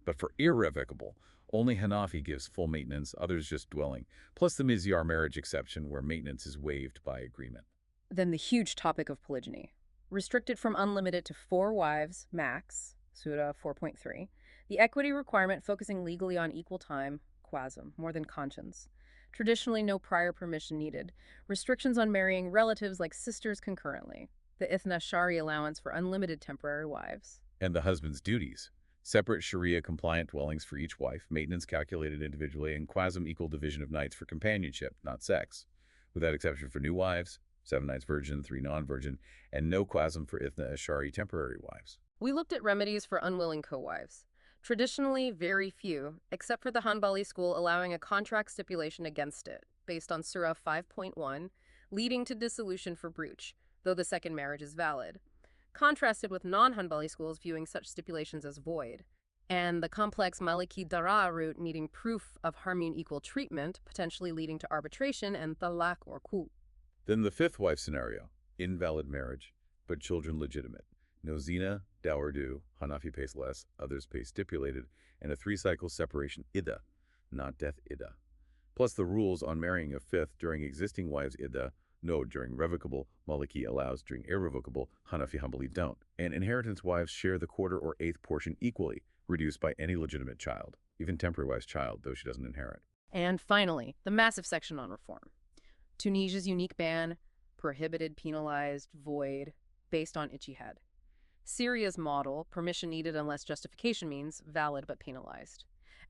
but for irrevocable, only Hanafi gives full maintenance, others just dwelling, plus the mizyar marriage exception where maintenance is waived by agreement. Then the huge topic of polygyny. Restricted from unlimited to 4 wives, max, Surah 4.3. The equity requirement focusing legally on equal time, quasm, more than conscience. Traditionally, no prior permission needed. Restrictions on marrying relatives like sisters concurrently. The Ithna Shari allowance for unlimited temporary wives. And the husband's duties. Separate Sharia-compliant dwellings for each wife, maintenance calculated individually, and quasm equal division of nights for companionship, not sex. With that exception for new wives, 7 nights virgin, 3 non-virgin, and no quasm for Ithna Ashari temporary wives. We looked at remedies for unwilling co-wives. Traditionally, very few, except for the Hanbali school allowing a contract stipulation against it, based on Surah 5.1, leading to dissolution for breach, though the second marriage is valid. Contrasted with non-Hanbali schools viewing such stipulations as void, and the complex Maliki Dara route needing proof of harmony equal treatment, potentially leading to arbitration and talaq or ku. Then the 5th wife scenario, invalid marriage, but children legitimate. No zina, dower due, Hanafi pays less, others pay stipulated, and a 3-cycle separation idda, not death idda. Plus the rules on marrying a fifth during existing wives idda, no during revocable, Maliki allows during irrevocable, Hanafi humbly don't. And inheritance wives share the quarter or eighth portion equally, reduced by any legitimate child, even temporary wife's child, though she doesn't inherit. And finally, the massive section on reform. Tunisia's unique ban, prohibited, penalized, void, based on ijtihad. Syria's model, permission needed unless justification means, valid but penalized.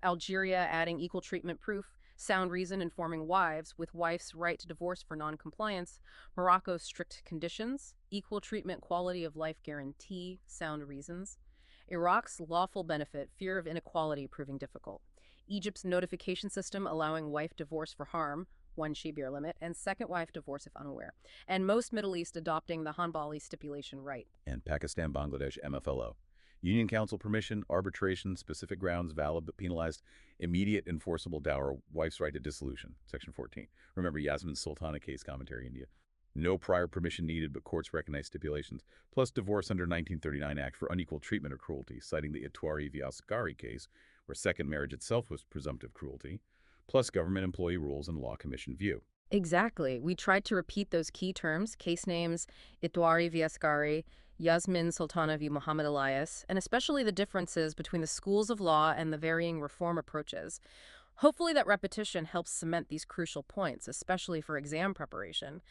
Algeria adding equal treatment proof, sound reason informing wives with wife's right to divorce for non-compliance. Morocco's strict conditions, equal treatment quality of life guarantee, sound reasons. Iraq's lawful benefit, fear of inequality proving difficult. Egypt's notification system allowing wife divorce for harm, 1 shibir limit, and second wife divorce if unaware. And most Middle East adopting the Hanbali stipulation right. And Pakistan, Bangladesh, MFLO. Union Council permission, arbitration, specific grounds, valid but penalized, immediate enforceable dower, wife's right to dissolution, Section 14. Remember Yasmin's Sultana case commentary, India. No prior permission needed, but courts recognize stipulations, plus divorce under 1939 Act for unequal treatment or cruelty, citing the Itwari v. Asghari case, where second marriage itself was presumptive cruelty, plus government employee rules and law commission view. Exactly. We tried to repeat those key terms, case names, Itwari v. Asghari, Yasmin Sultana v. Muhammad Elias, and especially the differences between the schools of law and the varying reform approaches. Hopefully that repetition helps cement these crucial points, especially for exam preparation.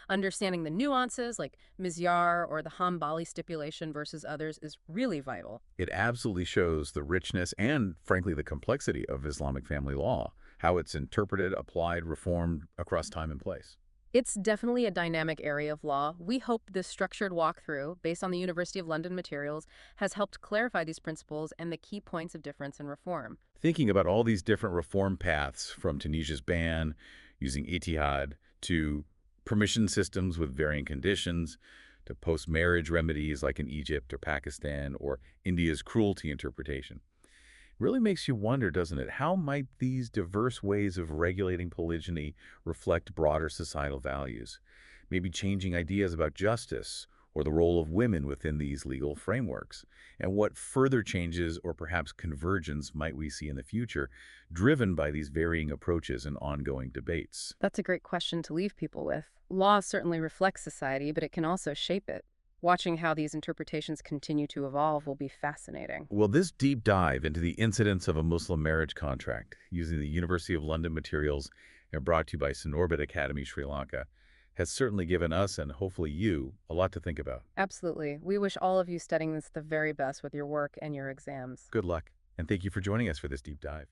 Understanding the nuances, like mizyar or the Hanbali stipulation versus others, is really vital. It absolutely shows the richness and, frankly, the complexity of Islamic family law, how it's interpreted, applied, reformed across time and place. It's definitely a dynamic area of law. We hope this structured walkthrough, based on the University of London materials, has helped clarify these principles and the key points of difference and reform. Thinking about all these different reform paths, from Tunisia's ban, using ijtihad, to permission systems with varying conditions, to post-marriage remedies like in Egypt or Pakistan, or India's cruelty interpretation. Really makes you wonder, doesn't it? How might these diverse ways of regulating polygyny reflect broader societal values? Maybe changing ideas about justice or the role of women within these legal frameworks? And what further changes or perhaps convergence might we see in the future, driven by these varying approaches and ongoing debates? That's a great question to leave people with. Law certainly reflects society, but it can also shape it. Watching how these interpretations continue to evolve will be fascinating. Well, this deep dive into the incidence of a Muslim marriage contract using the University of London materials and brought to you by Sinorbit Academy, Sri Lanka, has certainly given us, and hopefully you, a lot to think about. Absolutely. We wish all of you studying this the very best with your work and your exams. Good luck, and thank you for joining us for this deep dive.